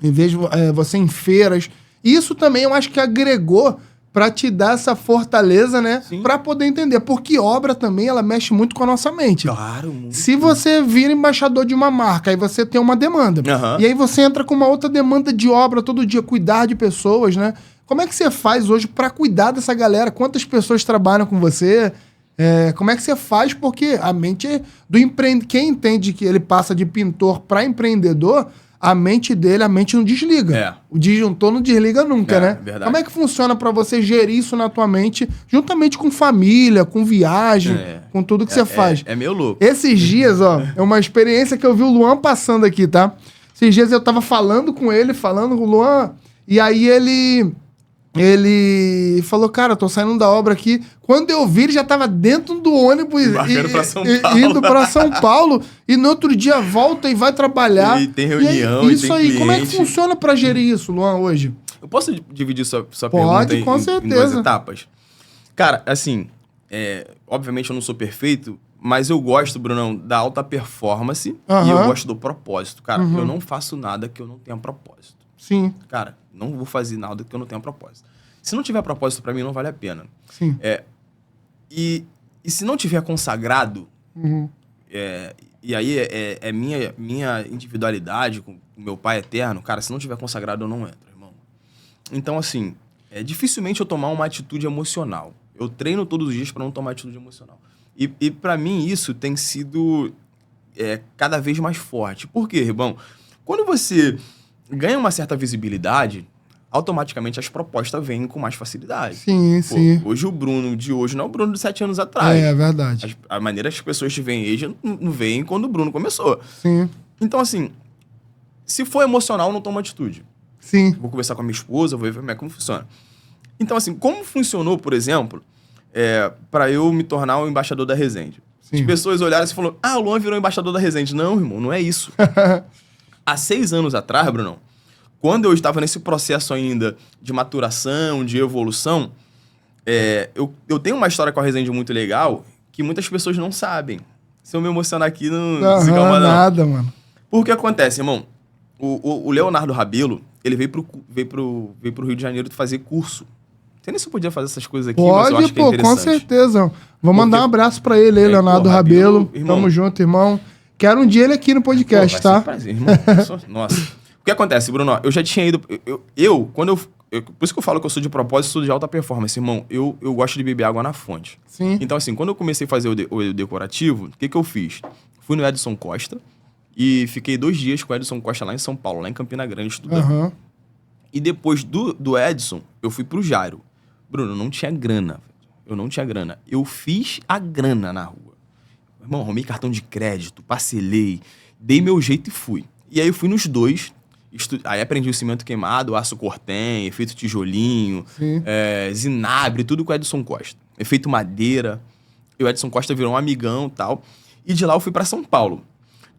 Eu vejo você em feiras. Isso também eu acho que agregou pra te dar essa fortaleza, né? Sim. Pra poder entender. Porque obra também, ela mexe muito com a nossa mente. Claro, muito. Se você vira embaixador de uma marca, aí você tem uma demanda. Aham. E aí você entra com uma outra demanda de obra todo dia, cuidar de pessoas, né? Como é que você faz hoje pra cuidar dessa galera? Quantas pessoas trabalham com você? Como é que você faz? Porque a mente do empreendedor... Quem entende que ele passa de pintor pra empreendedor... A mente não desliga. O disjuntor não desliga nunca, né? Verdade. Como é que funciona pra você gerir isso na tua mente, juntamente com família, com viagem, com tudo que você faz? É meio louco. Esses dias, ó, é uma experiência que eu vi o Luan passando aqui, tá? Esses dias eu tava falando com o Luan, e aí ele falou, cara, eu tô saindo da obra aqui. Quando eu vi, ele já tava dentro do ônibus indo pra São Paulo. E no outro dia volta e vai trabalhar. E tem reunião, isso tem aí, cliente. como é que funciona pra gerir isso, Luan, hoje? Eu posso dividir sua Pode, pergunta com em certeza. duas etapas? Cara, assim, obviamente eu não sou perfeito, mas eu gosto, Brunão, da alta performance e eu gosto do propósito. Cara, eu não faço nada que eu não tenha propósito. Sim. Cara, não vou fazer nada que eu não tenha propósito. Se não tiver propósito pra mim, não vale a pena. Sim. E se não tiver consagrado, e aí é minha individualidade com o meu pai eterno, cara, se não tiver consagrado, eu não entro, irmão. Então, assim, dificilmente eu tomar uma atitude emocional. Eu treino todos os dias pra não tomar atitude emocional. E pra mim isso tem sido cada vez mais forte. Por quê, Ribão? Quando você ganha uma certa visibilidade, automaticamente as propostas vêm com mais facilidade. Sim, sim. Hoje o Bruno de hoje não é o Bruno de 7 anos atrás. É verdade. A maneira que as pessoas te veem hoje não veem quando o Bruno começou. Sim. Então, assim, se for emocional, não toma atitude. Sim. Vou conversar com a minha esposa, vou ver como funciona. Então, assim, como funcionou, por exemplo, para eu me tornar o embaixador da Resende? Sim. As pessoas olharam e falaram, o Luan virou embaixador da Resende. Não, irmão, não é isso. Há 6 anos atrás, Brunão, quando eu estava nesse processo ainda de maturação, de evolução, eu tenho uma história com a Resende muito legal que muitas pessoas não sabem. Se eu me emocionar aqui, não se calma não. Nada, mano. Por que acontece, irmão? O Leonardo Rabelo, ele veio pro Rio de Janeiro fazer curso. Não sei nem se eu podia fazer essas coisas aqui, mas eu acho que é interessante. Com certeza. Vou mandar um abraço pra ele aí, Leonardo Rabelo. Tamo junto, irmão. Quero um dia ele aqui no podcast, tá? Prazer, irmão. Nossa. O que acontece, Bruno? Eu já tinha ido... por isso que eu falo que eu sou de propósito, sou de alta performance, irmão. Eu gosto de beber água na fonte. Sim. Então, assim, quando eu comecei a fazer o decorativo, o que eu fiz? Fui no Edson Costa e fiquei 2 dias com o Edson Costa lá em São Paulo, lá em Campina Grande, estudando. E depois do Edson, eu fui pro Jairo. Bruno, não tinha grana. Eu não tinha grana. Eu fiz a grana na rua. Irmão, arrumei cartão de crédito, parcelei, dei meu jeito e fui. E aí eu fui nos 2... Aí aprendi o cimento queimado, aço cortem, efeito tijolinho, zinabre, tudo com o Edson Costa. Efeito madeira. E o Edson Costa virou um amigão e tal. E de lá eu fui pra São Paulo.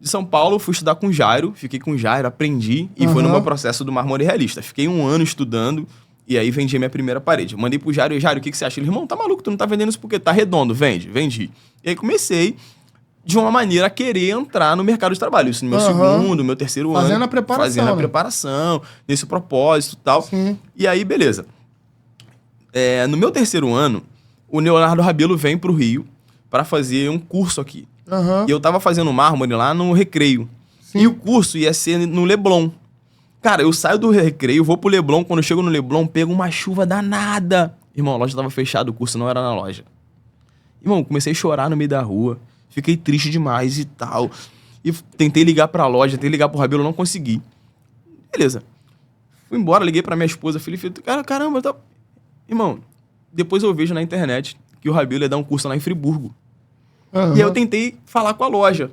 De São Paulo eu fui estudar com o Jairo, fiquei com o Jairo, aprendi. E foi no meu processo do mármore realista. Fiquei 1 ano estudando e aí vendi a minha primeira parede. Mandei pro Jairo, e Jairo, o que você acha? Ele, irmão, tá maluco, tu não tá vendendo isso porque tá redondo, vendi. E aí comecei... de uma maneira a querer entrar no mercado de trabalho. Isso no meu segundo, meu terceiro ano. Fazendo a preparação. Fazendo a preparação, nesse propósito e tal. Sim. E aí, beleza. No meu terceiro ano, o Leonardo Rabelo vem pro Rio para fazer um curso aqui. E eu tava fazendo mármore lá no Recreio. Sim. E o curso ia ser no Leblon. Cara, eu saio do Recreio, vou pro Leblon. Quando eu chego no Leblon, pego uma chuva danada. Irmão, a loja tava fechada, o curso não era na loja. Irmão, comecei a chorar no meio da rua. Fiquei triste demais e tal. E tentei ligar pra loja, tentei ligar pro Rabelo, não consegui. Beleza. Fui embora, liguei pra minha esposa, falei, caramba, tá... Irmão, depois eu vejo na internet que o Rabelo ia dar um curso lá em Friburgo. E aí eu tentei falar com a loja.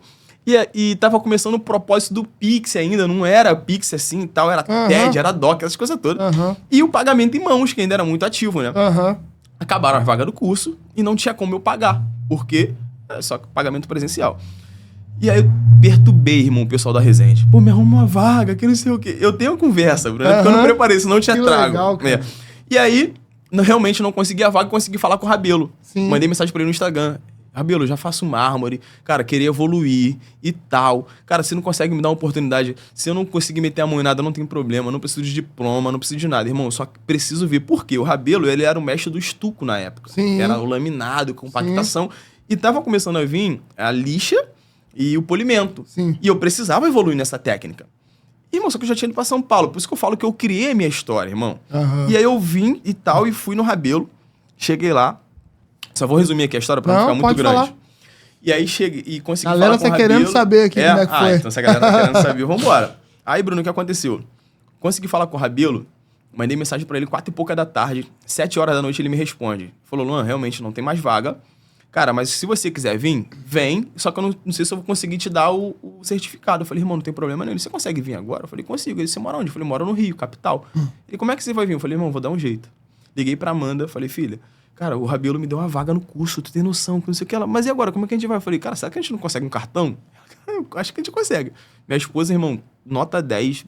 E tava começando o propósito do Pix ainda, não era Pix assim e tal, era TED, era DOC, essas coisas todas. E o pagamento em mãos, que ainda era muito ativo, né? Acabaram as vagas do curso e não tinha como eu pagar, porque é só pagamento presencial. E aí eu perturbei, irmão, o pessoal da Resende. Pô, me arruma uma vaga, que não sei o quê. Eu tenho conversa, Bruno, porque eu não preparei, senão eu tinha trago. Legal, cara. E aí, realmente não consegui a vaga, consegui falar com o Rabelo. Mandei mensagem pra ele no Instagram. Rabelo, eu já faço mármore, cara, queria evoluir e tal. Cara, você não consegue me dar uma oportunidade. Se eu não conseguir meter a mão em nada, não tem problema. Eu não preciso de diploma, não preciso de nada. Irmão, eu só preciso ver. Por quê? O Rabelo, ele era o mestre do estuco na época. Sim. Era o laminado, compactação. Sim. E tava começando a vir a lixa e o polimento. Sim. E eu precisava evoluir nessa técnica. Irmão, só que eu já tinha ido pra São Paulo. Por isso que eu falo que eu criei a minha história, irmão. Uhum. E aí eu vim e tal, e fui no Rabelo. Cheguei lá. Só vou resumir aqui a história pra não ficar muito grande. Falar. E aí cheguei e consegui galera falar com o Rabelo. Galera tá querendo saber aqui como é que foi. Então se a galera tá querendo saber, vambora. Aí, Bruno, o que aconteceu? Consegui falar com o Rabelo, mandei mensagem pra ele 4 e pouca da tarde, 7 horas da noite ele me responde. Falou, Luan, realmente não tem mais vaga. Cara, mas se você quiser vir, vem, só que eu não sei se eu vou conseguir te dar o certificado. Eu falei, irmão, não tem problema nenhum. Ele, você consegue vir agora? Eu falei, consigo. Ele, você mora onde? Eu falei, moro no Rio, capital. Ele, como é que você vai vir? Eu falei, irmão, vou dar um jeito. Liguei pra Amanda, falei, filha, cara, o Rabelo me deu uma vaga no curso, tu tem noção, que não sei o que. Ela, mas e agora, como é que a gente vai? Eu falei, cara, será que a gente não consegue um cartão? Eu acho que a gente consegue. Minha esposa, irmão, nota 10,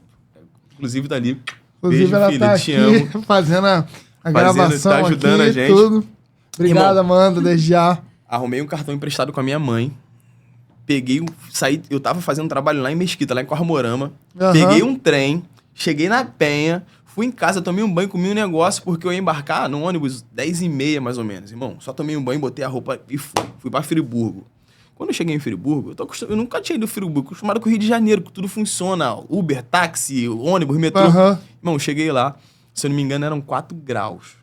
inclusive tá ali. Inclusive beijo, ela filha, tá te aqui amo. Fazendo a gravação, tá ajudando aqui, a gente. Tudo. Obrigado, irmão, Amanda, desde já. Arrumei um cartão emprestado com a minha mãe. Peguei, saí, eu tava fazendo um trabalho lá em Mesquita, lá em Cormorama. Uhum. Peguei um trem, cheguei na Penha, fui em casa, tomei um banho, comi um negócio, porque eu ia embarcar no ônibus 10h30, mais ou menos, irmão. Só tomei um banho, botei a roupa e fui. Fui pra Friburgo. Quando eu cheguei em Friburgo, eu nunca tinha ido em Friburgo, acostumado com o Rio de Janeiro, que tudo funciona. Uber, táxi, ônibus, metrô. Uhum. Irmão, cheguei lá, se eu não me engano, eram 4 graus.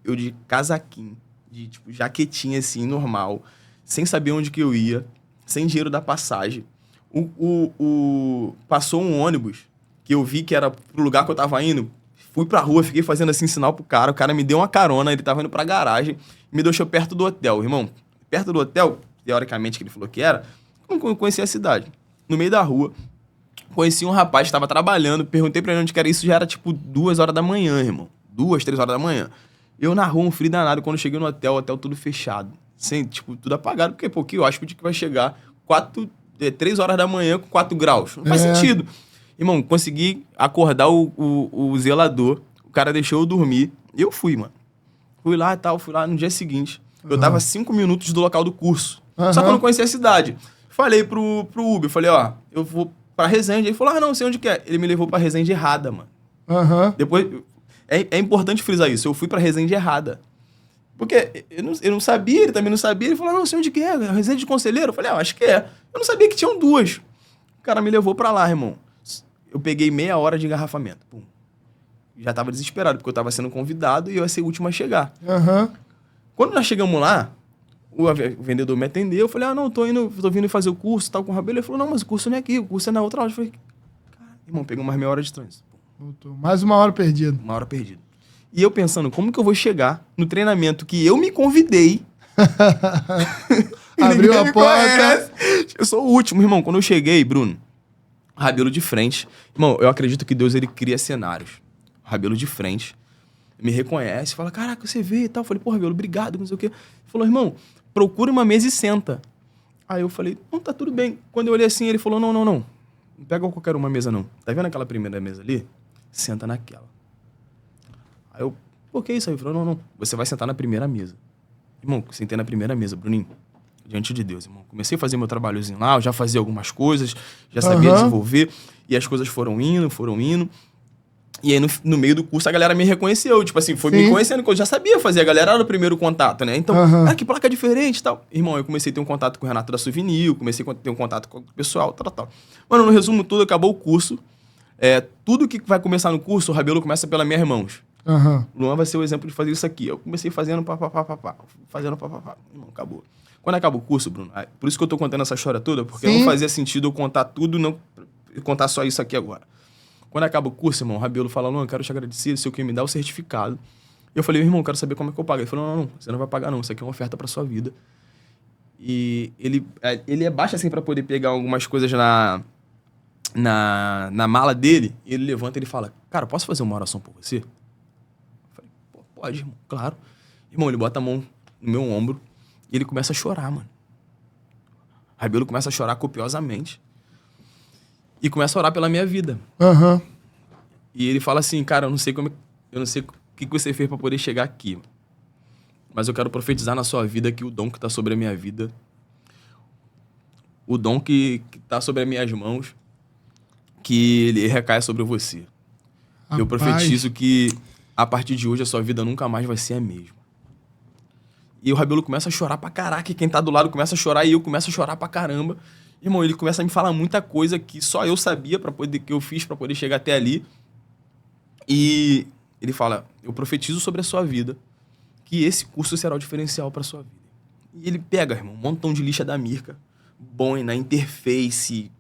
Eu de casaquinho, de tipo, jaquetinha assim, normal, sem saber onde que eu ia, sem dinheiro da passagem. Passou um ônibus, que eu vi que era pro lugar que eu tava indo, fui pra rua, fiquei fazendo assim, sinal pro cara, o cara me deu uma carona, ele tava indo pra garagem, me deixou perto do hotel, irmão. Perto do hotel, teoricamente que ele falou que era, eu não conhecia a cidade. No meio da rua, conheci um rapaz que estava trabalhando, perguntei pra ele onde que era, isso já era tipo 2 horas da manhã, irmão. 2, 3 horas da manhã. Eu na rua, um frio danado, quando eu cheguei no hotel, o hotel tudo fechado. Sem, tipo, tudo apagado, porque, pô, que hóspede que vai chegar 3 horas da manhã com 4 graus. Não faz sentido. Irmão, consegui acordar o zelador, o cara deixou eu dormir, e eu fui, mano. Fui lá e tal, fui lá no dia seguinte. Eu tava 5 minutos do local do curso. Só que eu não conhecia a cidade. Falei pro Uber, falei, ó, eu vou pra Resende. Ele falou, não sei onde que é. Ele me levou pra Resende errada, mano. Depois, é importante frisar isso, eu fui pra Resende errada. Porque eu não sabia, ele também não sabia. Ele falou, não sei onde que é, Resende de Conselheiro. Eu falei, acho que é. Eu não sabia que tinham 2. O cara me levou pra lá, irmão. Eu peguei meia hora de engarrafamento. Pum. Já tava desesperado, porque eu tava sendo convidado e eu ia ser o último a chegar. Quando nós chegamos lá, o vendedor me atendeu, eu falei, não, tô vindo fazer o curso, tal, com o Rabelo. Ele falou, não, mas o curso não é aqui, o curso é na outra loja. Eu falei, cara, irmão, pegou mais meia hora de trânsito. Voltou. Mais 1 hora perdida. 1 hora perdida. E eu pensando, como que eu vou chegar no treinamento que eu me convidei? Abriu a porta. Eu sou o último, irmão. Quando eu cheguei, Bruno, Rabelo de frente. Irmão, eu acredito que Deus, ele cria cenários. Rabelo de frente. Me reconhece, fala, caraca, você vê e tal. Eu falei, pô, Rabelo, obrigado, não sei o quê. Ele falou, irmão, procura uma mesa e senta. Aí eu falei, não, tá tudo bem. Quando eu olhei assim, ele falou, não pega qualquer uma mesa, não. Tá vendo aquela primeira mesa ali? Senta naquela. Aí eu, pô, que é isso? Aí ele falou, não, você vai sentar na primeira mesa. Irmão, sentei na primeira mesa, Bruninho. Diante de Deus, irmão. Comecei a fazer meu trabalhozinho lá, eu já fazia algumas coisas, já sabia desenvolver. E as coisas foram indo. E aí, no meio do curso, a galera me reconheceu. Tipo assim, foi me conhecendo, que eu já sabia fazer. A galera era o primeiro contato, né? Então, que placa diferente e tal. Irmão, eu comecei a ter um contato com o Renato da Souvenir, comecei a ter um contato com o pessoal, tal. Mano, no resumo todo, acabou o curso. Tudo que vai começar no curso, o Rabelo começa pelas minhas mãos. O Luan vai ser o exemplo de fazer isso aqui. Eu comecei fazendo fazendo Irmão, acabou. Quando acaba o curso, Bruno, por isso que eu tô contando essa história toda, porque não fazia sentido eu contar tudo, não contar só isso aqui agora. Quando acaba o curso, irmão, o Rabelo fala, não, eu quero te agradecer, se eu quero me dar o certificado. Eu falei, irmão, eu quero saber como é que eu pago. Ele falou, não, você não vai pagar não, isso aqui é uma oferta pra sua vida. E ele abaixa assim pra poder pegar algumas coisas na mala dele, e ele levanta e ele fala, cara, posso fazer uma oração por você? Eu falei, pô, pode, irmão, claro. Irmão, ele bota a mão no meu ombro e ele começa a chorar, mano. O Rabelo começa a chorar copiosamente. E começa a orar pela minha vida. E ele fala assim, cara, eu não sei o que você fez pra poder chegar aqui. Mas eu quero profetizar na sua vida que o dom que tá sobre a minha vida o dom que tá sobre as minhas mãos, que ele recai sobre você. Rapaz. Eu profetizo que a partir de hoje a sua vida nunca mais vai ser a mesma. E o Rabelo começa a chorar pra caraca, e quem tá do lado começa a chorar, e eu começo a chorar pra caramba. Irmão, ele começa a me falar muita coisa que só eu sabia que eu fiz pra poder chegar até ali. E ele fala, eu profetizo sobre a sua vida que esse curso será o diferencial pra sua vida. E ele pega, irmão, um montão de lixa da Mirka, boina, interface,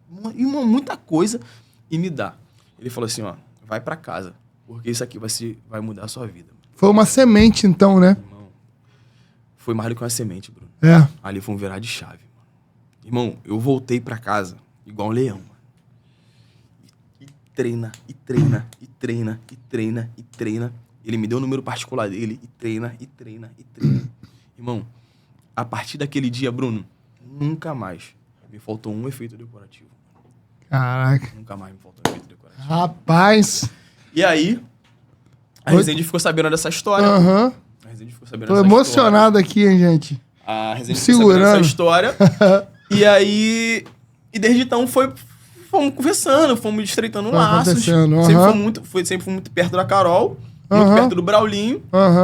muita coisa, e me dá. Ele falou assim, ó, vai pra casa, porque isso aqui vai mudar a sua vida. Foi uma semente, então, né? Irmão, foi mais do que uma semente, Bruno. É. Ali foi um virar de chave. Irmão, eu voltei pra casa igual um leão. E treina, e treina, e treina, e treina, e treina. Ele me deu o número particular dele, e treina, e treina, e treina. Irmão, a partir daquele dia, Bruno, nunca mais me faltou um efeito decorativo. Caraca. Nunca mais me faltou um efeito decorativo. Rapaz. E aí, a Resende ficou sabendo dessa história. Aham. A Resende ficou sabendo Tô dessa emocionado aqui, hein, gente. A Resende ficou sabendo dessa história. E aí, desde então fomos conversando, fomos estreitando laços. Sempre fui muito perto da Carol, muito perto do Braulinho.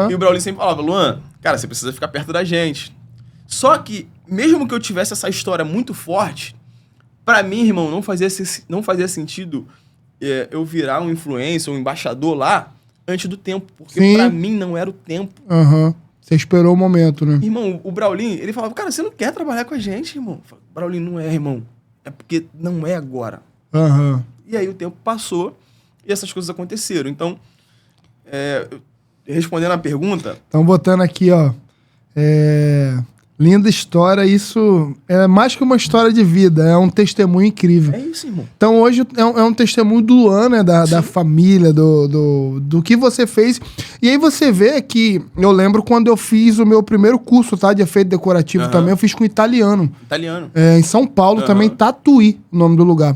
E o Braulinho sempre falava, Luan, cara, você precisa ficar perto da gente. Só que, mesmo que eu tivesse essa história muito forte, pra mim, irmão, não fazia sentido eu virar um influencer, um embaixador lá, antes do tempo. Porque pra mim não era o tempo. Você esperou o momento, né? Irmão, o Braulinho, ele falava, cara, você não quer trabalhar com a gente, irmão? Eu falei, Braulinho, não é, irmão. É porque não é agora. E aí o tempo passou e essas coisas aconteceram. Então, respondendo a pergunta... Estão botando aqui, ó. Linda história. Isso é mais que uma história de vida. É um testemunho incrível. É isso, irmão. Então hoje é um testemunho do Luan, né? Da família, do que você fez. E aí você vê que... Eu lembro quando eu fiz o meu primeiro curso, tá? De efeito decorativo também. Eu fiz com italiano. Em São Paulo também. Tatuí, o nome do lugar.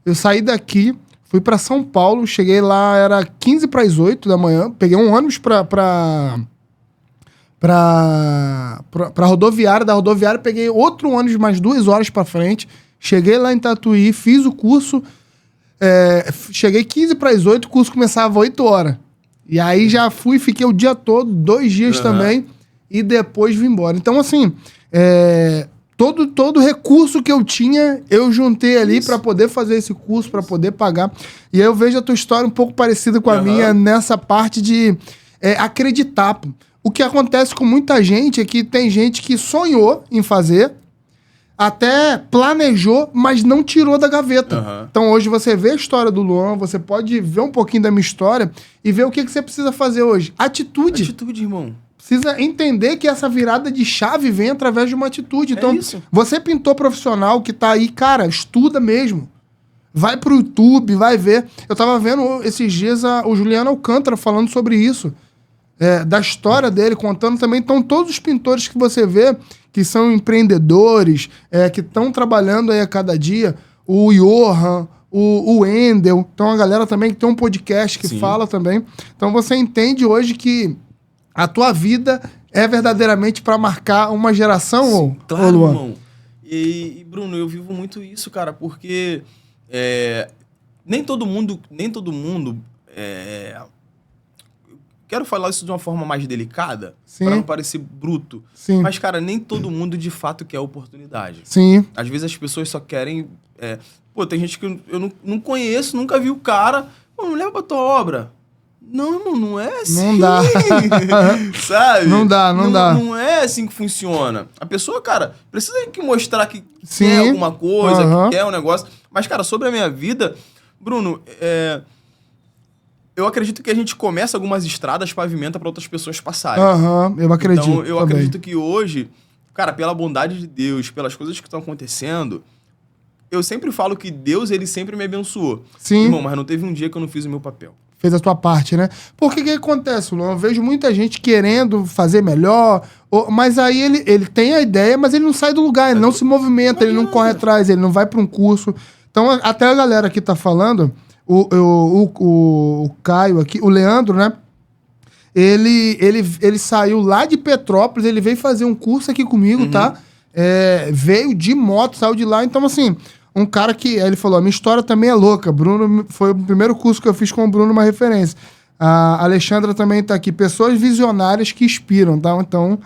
Eu saí daqui, fui pra São Paulo. Cheguei lá, era 7:45 da manhã. Peguei um ônibus pra rodoviária. Da rodoviária peguei outro ônibus mais 2 horas pra frente. Cheguei lá em Tatuí, fiz o curso. Cheguei 7:45, o curso começava 8 horas. E aí já fiquei o dia todo, 2 dias também, e depois vim embora. Então, assim, todo recurso que eu tinha, eu juntei ali pra poder fazer esse curso, pra poder pagar. E aí eu vejo a tua história um pouco parecida com a minha nessa parte de acreditar, pô. O que acontece com muita gente é que tem gente que sonhou em fazer, até planejou, mas não tirou da gaveta. Então hoje você vê a história do Luan, você pode ver um pouquinho da minha história e ver o que você precisa fazer hoje. Atitude. Atitude, irmão. Precisa entender que essa virada de chave vem através de uma atitude. Então, você pintor profissional que tá aí, cara, estuda mesmo. Vai pro YouTube, vai ver. Eu tava vendo esses dias o Juliano Alcântara falando sobre isso. Da história dele, contando também. Então, todos os pintores que você vê, que são empreendedores, que estão trabalhando aí a cada dia, o Johan, o Wendel, então a galera também que tem um podcast que fala também. Então, você entende hoje que a tua vida é verdadeiramente para marcar uma geração, claro, Luan? Irmão. E, Bruno, eu vivo muito isso, cara, porque nem todo mundo quero falar isso de uma forma mais delicada, para não parecer bruto. Mas, cara, nem todo mundo de fato quer oportunidade. Às vezes as pessoas só querem... tem gente que eu não conheço, nunca vi o cara. Pô, leva pra tua obra. Não, irmão, não é assim. Não dá. Sabe? Não dá. Não é assim que funciona. A pessoa, cara, precisa que mostrar que quer alguma coisa, que quer um negócio. Mas, cara, sobre a minha vida, Bruno, eu acredito que a gente começa algumas estradas, pavimenta para outras pessoas passarem. Eu acredito. Então, eu acredito que hoje, cara, pela bondade de Deus, pelas coisas que estão acontecendo, eu sempre falo que Deus, ele sempre me abençoou. Irmão, mas não teve um dia que eu não fiz o meu papel. Fez a tua parte, né? Porque que acontece, Luan? Eu vejo muita gente querendo fazer melhor, mas aí ele tem a ideia, mas ele não sai do lugar, ele não se movimenta, ele não corre atrás, ele não vai para um curso. Então, até a galera que tá falando... O Caio aqui, o Leandro, né? Ele saiu lá de Petrópolis, ele veio fazer um curso aqui comigo, tá? veio de moto, saiu de lá. Então, assim, um cara que... Ele falou, a minha história também é louca. Bruno, foi o primeiro curso que eu fiz com o Bruno, uma referência. A Alexandra também tá aqui. Pessoas visionárias que inspiram, tá? Então,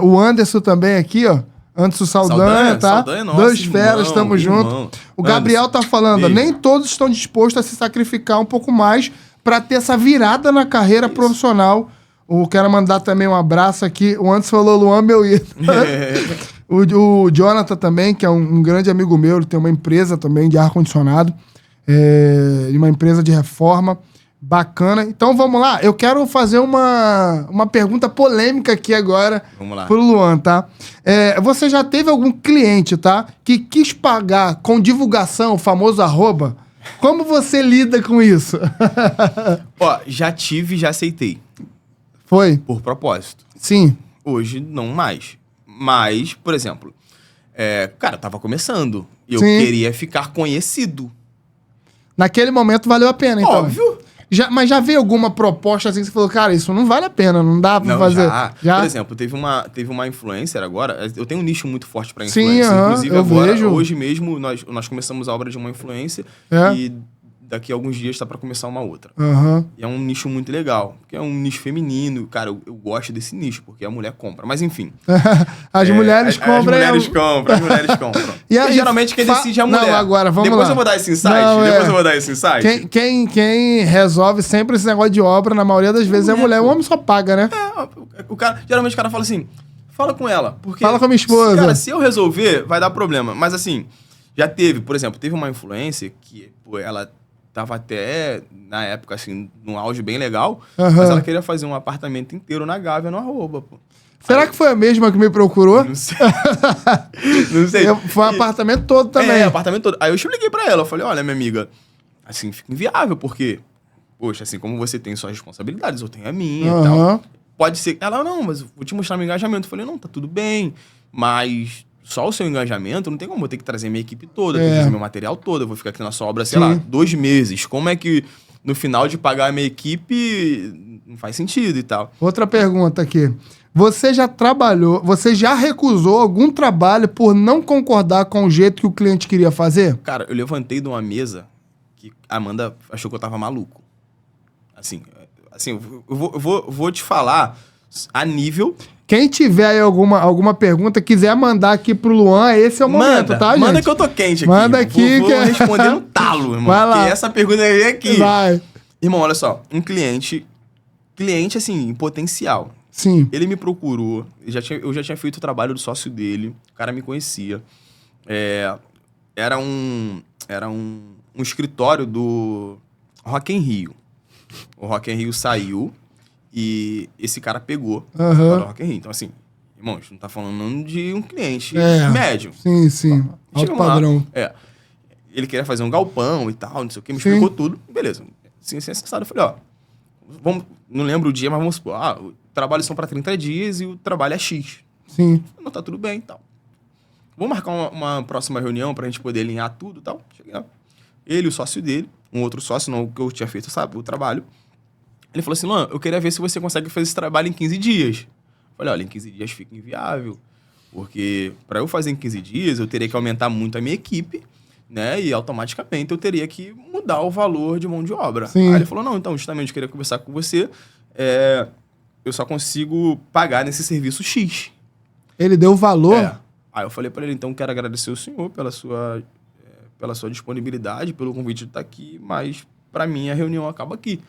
o Anderson também aqui, ó. Anderson Saldanha, tá? Saldanha, nossa, Dois feras, tamo junto. O Gabriel Anderson, tá falando, beijo. nem todos estão dispostos a se sacrificar um pouco mais pra ter essa virada na carreira profissional. Quero mandar também um abraço aqui. O Anderson falou, Luan, meu ídolo. O Jonathan também, que é um grande amigo meu, ele tem uma empresa também de ar-condicionado, uma empresa de reforma. Bacana. Então vamos lá. Eu quero fazer uma pergunta polêmica aqui agora pro Luan, tá? Você já teve algum cliente, tá? Que quis pagar com divulgação, o famoso arroba? Como você lida com isso? Ó, já tive e já aceitei. Foi? Por propósito. Sim. Hoje, não mais. Mas, por exemplo, cara, tava começando. E eu Sim. queria ficar conhecido. Naquele momento valeu a pena, então. Óbvio. Mas já veio alguma proposta assim que você falou, cara, isso não vale a pena, não dá pra fazer? Já? Por exemplo, teve uma influencer agora. Eu tenho um nicho muito forte pra Sim, influencer. Inclusive, eu agora, vejo. hoje mesmo, nós começamos a obra de uma influencer. E daqui a alguns dias tá pra começar uma outra. Aham. E é um nicho muito legal. Porque é um nicho feminino. Cara, eu gosto desse nicho, porque a mulher compra. Mas enfim. As mulheres compram. As mulheres compram. E geralmente quem decide é a mulher. Não, agora, vamos Depois lá. eu vou dar esse insight. Não, Depois eu vou dar esse insight. Quem resolve sempre esse negócio de obra, na maioria das vezes, é a mulher. O homem só paga, né? Geralmente o cara fala assim, fala com ela. Porque, fala com a minha esposa. Cara, se eu resolver, vai dar problema. Mas assim, já teve, por exemplo, teve uma influencer que, pô, ela tava até, na época, assim, num auge bem legal, mas ela queria fazer um apartamento inteiro na Gávea, no arroba, pô. Será que foi a mesma que me procurou? Não sei. Não sei. Foi um apartamento todo também. Apartamento todo. Aí eu expliquei pra ela, eu falei, olha, minha amiga, assim, fica inviável, porque, poxa, assim como você tem suas responsabilidades, eu tenho a minha e tal. Pode ser... Ela, não, mas eu vou te mostrar meu engajamento. Eu falei, não, tá tudo bem, mas só o seu engajamento, não tem como eu ter que trazer minha equipe toda, ter que trazer meu material todo, eu vou ficar aqui na sua obra, sei lá, 2 meses. Como é que, no final de pagar a minha equipe, não faz sentido e tal. Outra pergunta aqui. Você já recusou algum trabalho por não concordar com o jeito que o cliente queria fazer? Cara, eu levantei de uma mesa que a Amanda achou que eu tava maluco. Assim eu vou te falar a nível... Quem tiver aí alguma pergunta, quiser mandar aqui pro Luan, esse é o momento, tá, gente? Manda que eu tô quente aqui. Manda aqui. Vou responder no talo, irmão. Vai lá. Porque essa pergunta aí é aqui. Vai. Irmão, olha só. Um cliente assim, em potencial. Sim. Ele me procurou. Eu já tinha feito o trabalho do sócio dele. O cara me conhecia. Era um escritório do Rock in Rio. O Rock in Rio saiu e esse cara pegou o Rock in Rio. Então, assim, irmão, a gente não tá falando de um cliente médio. Sim. Alto padrão. Ele queria fazer um galpão e tal, não sei o que, me explicou tudo. Beleza. Assim, acessado. Eu falei, ó, não lembro o dia, mas vamos supor, o trabalho são para 30 dias e o trabalho é X. Sim. Não, tá tudo bem e tal. Vamos marcar uma próxima reunião pra gente poder alinhar tudo e tal. Cheguei lá. Ele, o sócio dele, um outro sócio, não que eu tinha feito, sabe, o trabalho. Ele falou assim, Luan, eu queria ver se você consegue fazer esse trabalho em 15 dias. Eu falei, olha, em 15 dias fica inviável. Porque para eu fazer em 15 dias, eu teria que aumentar muito a minha equipe, né? E automaticamente eu teria que mudar o valor de mão de obra. Sim. Aí ele falou, não, então, justamente eu queria conversar com você. Eu só consigo pagar nesse serviço X. Ele deu valor? Aí eu falei para ele, então, quero agradecer o senhor pela sua disponibilidade, pelo convite de estar aqui, mas para mim a reunião acaba aqui.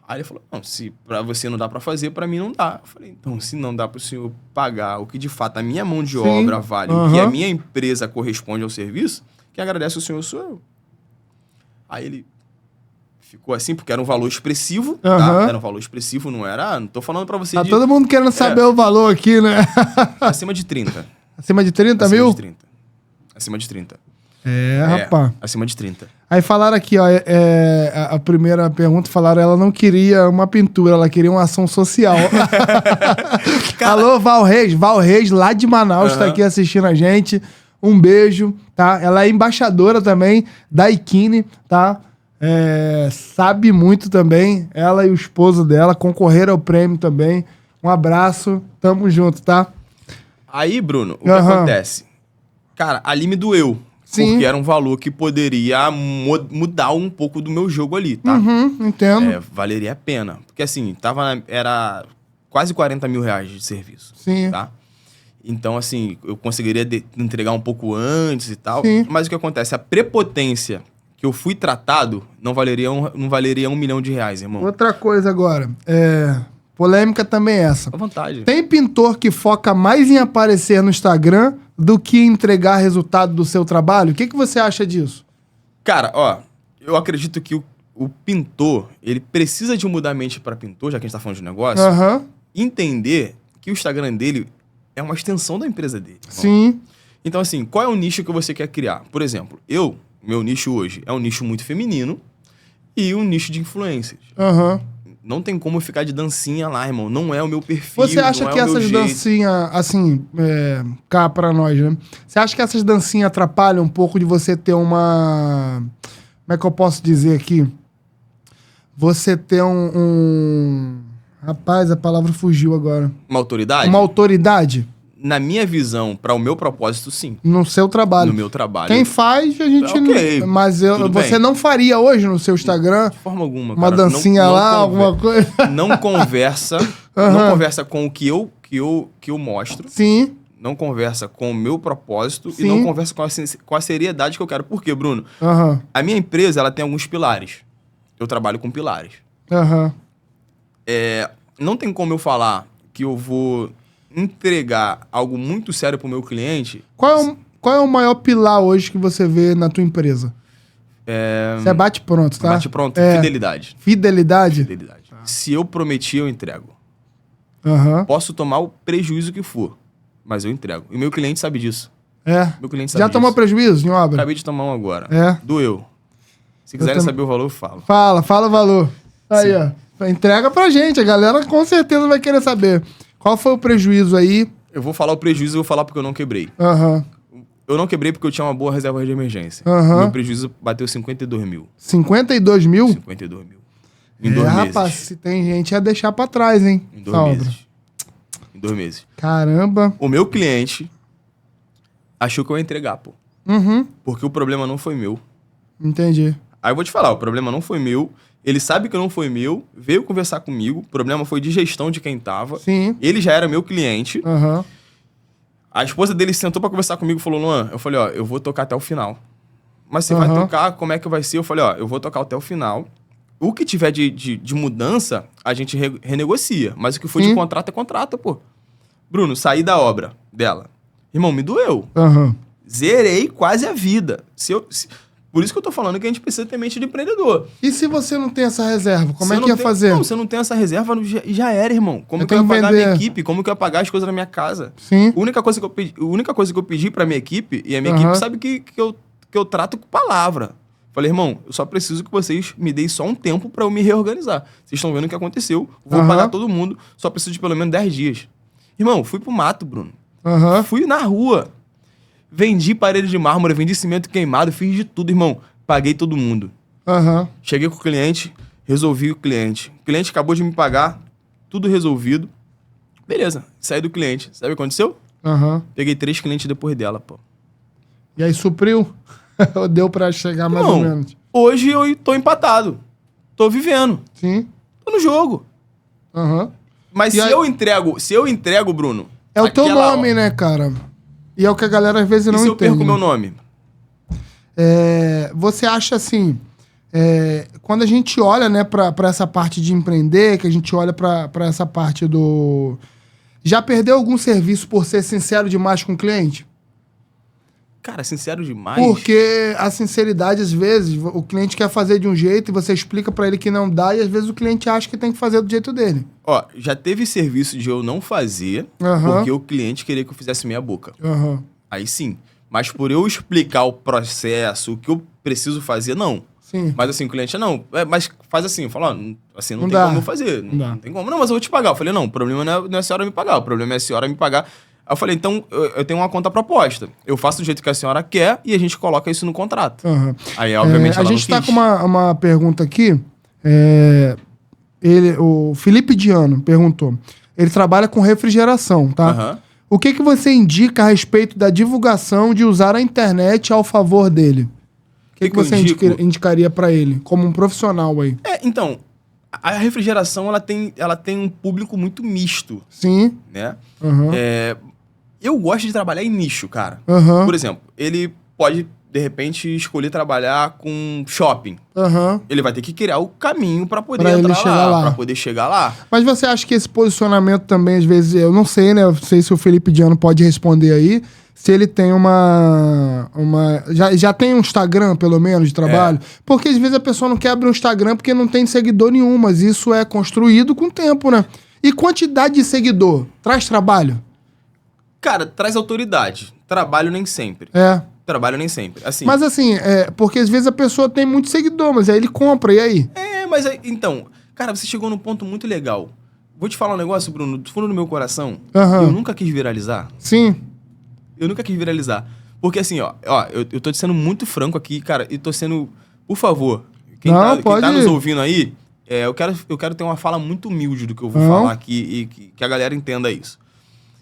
Aí ele falou, não, se para você não dá para fazer, para mim não dá. Eu falei, então, se não dá para o senhor pagar o que de fato a minha mão de obra vale, o que a minha empresa corresponde ao serviço, quem agradece o senhor sou eu. Aí ele ficou assim, porque era um valor expressivo, tá? Era um valor expressivo, não era... Não tô falando para você todo mundo querendo saber o valor aqui, né? Acima de 30. Acima de 30 mil? Acima de 30. Rapaz. Acima de 30. Aí falaram aqui, ó, a primeira pergunta, falaram ela não queria uma pintura, ela queria uma ação social. Alô, Val Reis, lá de Manaus, tá aqui assistindo a gente. Um beijo, tá? Ela é embaixadora também da Ikine, tá? Sabe muito também. Ela e o esposo dela concorreram ao prêmio também. Um abraço, tamo junto, tá? Aí, Bruno, o que acontece? Cara, ali me doeu. Sim. Porque era um valor que poderia mudar um pouco do meu jogo ali, tá? Entendo. Valeria a pena. Porque assim, era quase 40 mil reais de serviço. Sim. Tá? Então, assim, eu conseguiria entregar um pouco antes e tal. Sim. Mas o que acontece? A prepotência que eu fui tratado não valeria R$1 milhão, irmão. Outra coisa agora. Polêmica também é essa. À vontade. Tem pintor que foca mais em aparecer no Instagram do que em entregar resultado do seu trabalho? O que você acha disso? Cara, ó, eu acredito que o pintor, ele precisa de mudar a mente pra pintor, já que a gente tá falando de negócio, entender que o Instagram dele é uma extensão da empresa dele. Sim. Então, assim, qual é o nicho que você quer criar? Por exemplo, meu nicho hoje é um nicho muito feminino e um nicho de influencers. Não tem como ficar de dancinha lá, irmão. Não é o meu perfil. Você acha que essas dancinhas, assim, cá pra nós, né? Você acha que essas dancinhas atrapalham um pouco de você ter uma... Como é que eu posso dizer aqui? Você ter Rapaz, a palavra fugiu agora. Uma autoridade? Uma autoridade? Na minha visão, para o meu propósito, sim. No seu trabalho. No meu trabalho. Quem faz, a gente... Ok, mas você não faria hoje no seu Instagram? De forma alguma, uma cara. dancinha alguma coisa? Não conversa. Não conversa com o que eu mostro. Sim. Não conversa com o meu propósito. Sim. E não conversa com a seriedade que eu quero. Por quê, Bruno? A minha empresa, ela tem alguns pilares. Eu trabalho com pilares. Não tem como eu falar que eu vou entregar algo muito sério pro meu cliente. Qual é o maior pilar hoje que você vê na tua empresa? Você bate pronto, tá? Bate pronto. Fidelidade. Fidelidade? Fidelidade. Se eu prometi, eu entrego. Posso tomar o prejuízo que for, mas eu entrego. E meu cliente sabe disso. Meu cliente sabe Já disso. tomou prejuízo em obra? Acabei de tomar um agora. Doeu. Se quiserem saber o valor, eu falo. Fala o valor. Aí, ó. Entrega pra gente. A galera com certeza vai querer saber. Qual foi o prejuízo aí? Eu vou falar o prejuízo e vou falar porque eu não quebrei. Eu não quebrei porque eu tinha uma boa reserva de emergência. Meu prejuízo bateu 52 mil. 52 mil? 52 mil. Em 2 meses. Rapaz, se tem gente a deixar pra trás, hein? Em 2 meses. Em 2 meses. Caramba. O meu cliente achou que eu ia entregar, pô. Porque o problema não foi meu. Entendi. Aí eu vou te falar, o problema não foi meu. Ele sabe que não foi meu, veio conversar comigo. O problema foi de gestão de quem tava. Sim. Ele já era meu cliente. A esposa dele sentou pra conversar comigo e falou, Luan, eu falei, ó, eu vou tocar até o final. Mas você vai tocar, como é que vai ser? Eu falei, ó, eu vou tocar até o final. O que tiver de mudança, a gente renegocia. Mas o que for de contrato é contrato, pô. Bruno, saí da obra dela. Irmão, me doeu. Zerei quase a vida. Por isso que eu tô falando que a gente precisa ter mente de empreendedor. E se você não tem essa reserva, como é que ia fazer? Não, você não tem essa reserva, já era, irmão. Como que eu ia pagar a minha equipe? Como que eu ia pagar as coisas na minha casa? Sim. A única coisa que eu pedi pra minha equipe, e a minha equipe sabe que eu trato com palavra. Falei, irmão, eu só preciso que vocês me deem só um tempo pra eu me reorganizar. Vocês estão vendo o que aconteceu. Vou pagar todo mundo, só preciso de pelo menos 10 dias. Irmão, fui pro mato, Bruno. Fui na rua. Vendi parede de mármore, vendi cimento queimado, fiz de tudo, irmão. Paguei todo mundo. Cheguei com o cliente, resolvi o cliente. O cliente acabou de me pagar, tudo resolvido. Beleza, saí do cliente. Sabe o que aconteceu? Peguei 3 clientes depois dela, pô. E aí supriu? Deu pra chegar mais ou menos? Hoje eu tô empatado. Tô vivendo. Sim. Tô no jogo. Mas se eu entrego, Bruno... É o teu nome, né, cara? E é o que a galera às vezes não entende. E se eu perco o meu nome? Você acha assim... quando a gente olha, né, pra essa parte de empreender, que a gente olha pra essa parte do... Já perdeu algum serviço por ser sincero demais com o cliente? Cara, sincero demais? Porque a sinceridade, às vezes, o cliente quer fazer de um jeito e você explica pra ele que não dá, e às vezes o cliente acha que tem que fazer do jeito dele. Ó, já teve serviço de eu não fazer porque o cliente queria que eu fizesse meia boca. Aí sim. Mas por eu explicar o processo, o que eu preciso fazer, não. Sim. Mas assim, o cliente, não, mas faz assim. Fala, ó, assim, não tem dá. como eu fazer. Não tem como. Não, mas eu vou te pagar. Eu falei, não, o problema não é a senhora me pagar. O problema é a senhora me pagar. Aí eu falei, então, eu tenho uma conta proposta. Eu faço do jeito que a senhora quer e a gente coloca isso no contrato. Aí, obviamente, ela a gente tá com uma pergunta aqui. O Felipe Diano perguntou. Ele trabalha com refrigeração, tá? O que você indica a respeito da divulgação de usar a internet ao favor dele? O que você indicaria para ele, como um profissional aí? Então, a refrigeração ela tem um público muito misto. Sim. Né? Eu gosto de trabalhar em nicho, cara. Por exemplo, ele pode, de repente, escolher trabalhar com shopping. Ele vai ter que criar o caminho para poder entrar lá, para poder chegar lá. Mas você acha que esse posicionamento também, às vezes, eu não sei, né? Eu não sei se o Felipe Diano pode responder aí. Se ele tem já tem um Instagram, pelo menos, de trabalho. Porque às vezes a pessoa não quer abrir um Instagram porque não tem seguidor nenhum, mas isso é construído com o tempo, né? E quantidade de seguidor? Traz trabalho? Cara, traz autoridade. Trabalho nem sempre. Trabalho nem sempre. Assim, mas assim, porque às vezes a pessoa tem muito seguidor, mas aí ele compra, e aí? Mas aí, então, cara, você chegou num ponto muito legal. Vou te falar um negócio, Bruno, do fundo do meu coração, eu nunca quis viralizar. Sim. Eu nunca quis viralizar. Porque assim, eu tô sendo muito franco aqui, cara, e tô sendo, por favor, quem tá nos ouvindo aí, eu quero ter uma fala muito humilde do que eu vou falar aqui e que a galera entenda isso.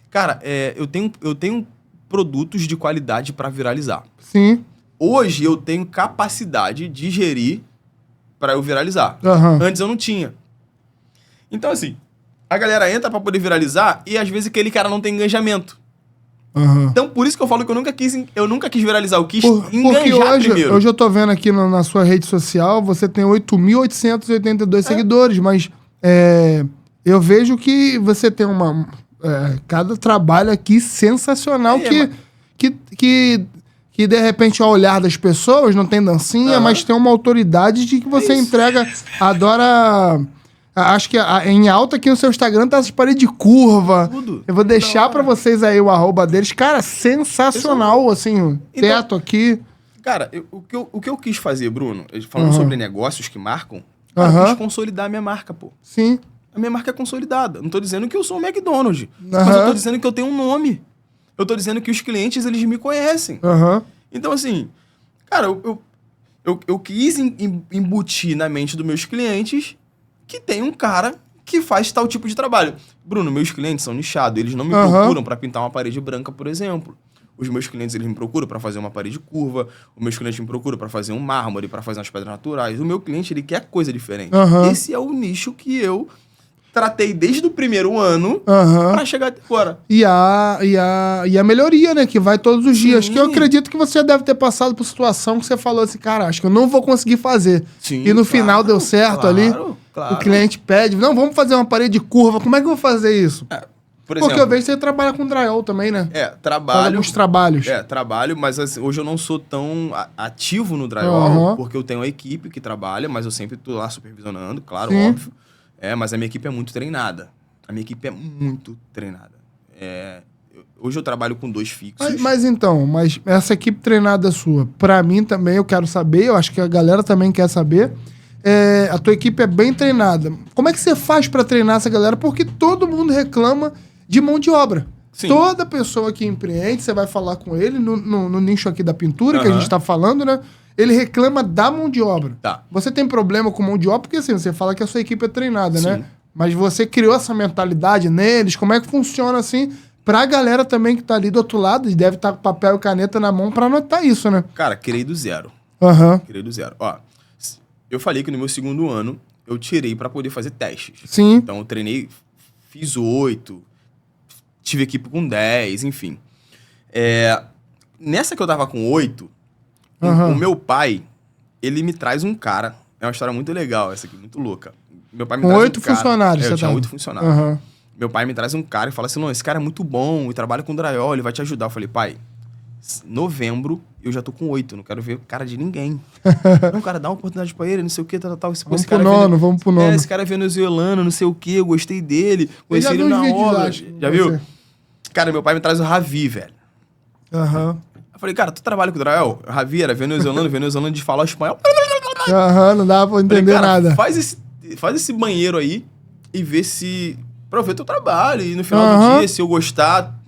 Cara, eu tenho produtos de qualidade para viralizar. Sim. Hoje eu tenho capacidade de gerir para eu viralizar. Antes eu não tinha. Então assim, a galera entra para poder viralizar e às vezes aquele cara não tem engajamento. Então, por isso que eu falo que eu nunca quis viralizar, eu quis enganjar primeiro. Hoje eu tô vendo aqui na sua rede social, você tem 8.882 seguidores, mas eu vejo que você tem cada trabalho aqui sensacional que de repente, ao olhar das pessoas, não tem dancinha, mas tem uma autoridade de que você entrega, adora... Acho que em alta aqui no seu Instagram tá essas paredes de curva. Tudo. Eu vou deixar pra vocês aí o arroba deles. Cara, sensacional, assim, teto aqui. Cara, o que eu quis fazer, Bruno, falando sobre negócios que marcam, eu quis consolidar a minha marca, pô. Sim. A minha marca é consolidada. Não tô dizendo que eu sou um McDonald's, mas eu tô dizendo que eu tenho um nome. Eu tô dizendo que os clientes, eles me conhecem. Então, assim, cara, eu quis embutir na mente dos meus clientes que tem um cara que faz tal tipo de trabalho. Bruno, meus clientes são nichados, eles não me procuram para pintar uma parede branca, por exemplo. Os meus clientes, eles me procuram para fazer uma parede curva, os meus clientes me procuram para fazer um mármore, para fazer umas pedras naturais. O meu cliente, ele quer coisa diferente. Esse é o nicho que eu tratei desde o primeiro ano para chegar até agora. E a melhoria, né? Que vai todos os dias. Que eu acredito que você deve ter passado por situação que você falou assim, cara, acho que eu não vou conseguir fazer. E no final deu certo ali. O cliente pede, não, vamos fazer uma parede curva. Como é que eu vou fazer isso? Por exemplo, porque eu vejo que você trabalha com drywall também, né? Trabalho. Faz alguns trabalhos. Trabalho, mas assim, hoje eu não sou tão ativo no drywall, porque eu tenho uma equipe que trabalha, mas eu sempre tô lá supervisionando, claro, óbvio. Mas a minha equipe é muito treinada. Hoje eu trabalho com 2 fixos. Mas essa equipe treinada sua, pra mim também, eu quero saber, eu acho que a galera também quer saber. A tua equipe é bem treinada. Como é que você faz pra treinar essa galera? Porque todo mundo reclama de mão de obra. Sim. Toda pessoa que empreende, você vai falar com ele no nicho aqui da pintura, que a gente tá falando, né? Ele reclama da mão de obra. Você tem problema com mão de obra, porque assim, você fala que a sua equipe é treinada, né? Mas você criou essa mentalidade neles, como é que funciona assim, pra galera também que tá ali do outro lado, e deve estar com papel e caneta na mão pra anotar isso, né? Cara, criei do zero. Criei do zero. Ó, eu falei que no meu segundo ano, eu tirei pra poder fazer testes. Sim. Então eu treinei, fiz 8, tive equipe com 10, enfim. Nessa que eu tava com 8, o meu pai, ele me traz um cara. É uma história muito legal essa aqui, muito louca. Meu pai me traz 8 funcionários, eu tinha 8 funcionários. Meu pai me traz um cara e fala assim, não, esse cara é muito bom e trabalha com drywall, ele vai te ajudar. Eu falei, pai, novembro eu já tô com 8, não quero ver cara de ninguém. Não, cara, dá uma oportunidade pra ele, não sei o que, tal. Vamos pro nono. Esse cara é venezuelano, não sei o que, eu gostei dele, conheci ele na obra. Já viu? Cara, meu pai me traz o Ravi, velho. Eu falei, cara, tu trabalha com o drywall? O Ravi era venezuelano de falar espanhol. Não dava pra entender nada. Faz esse banheiro aí e vê se... pra eu ver teu trabalho. E no final do dia, se eu gostar,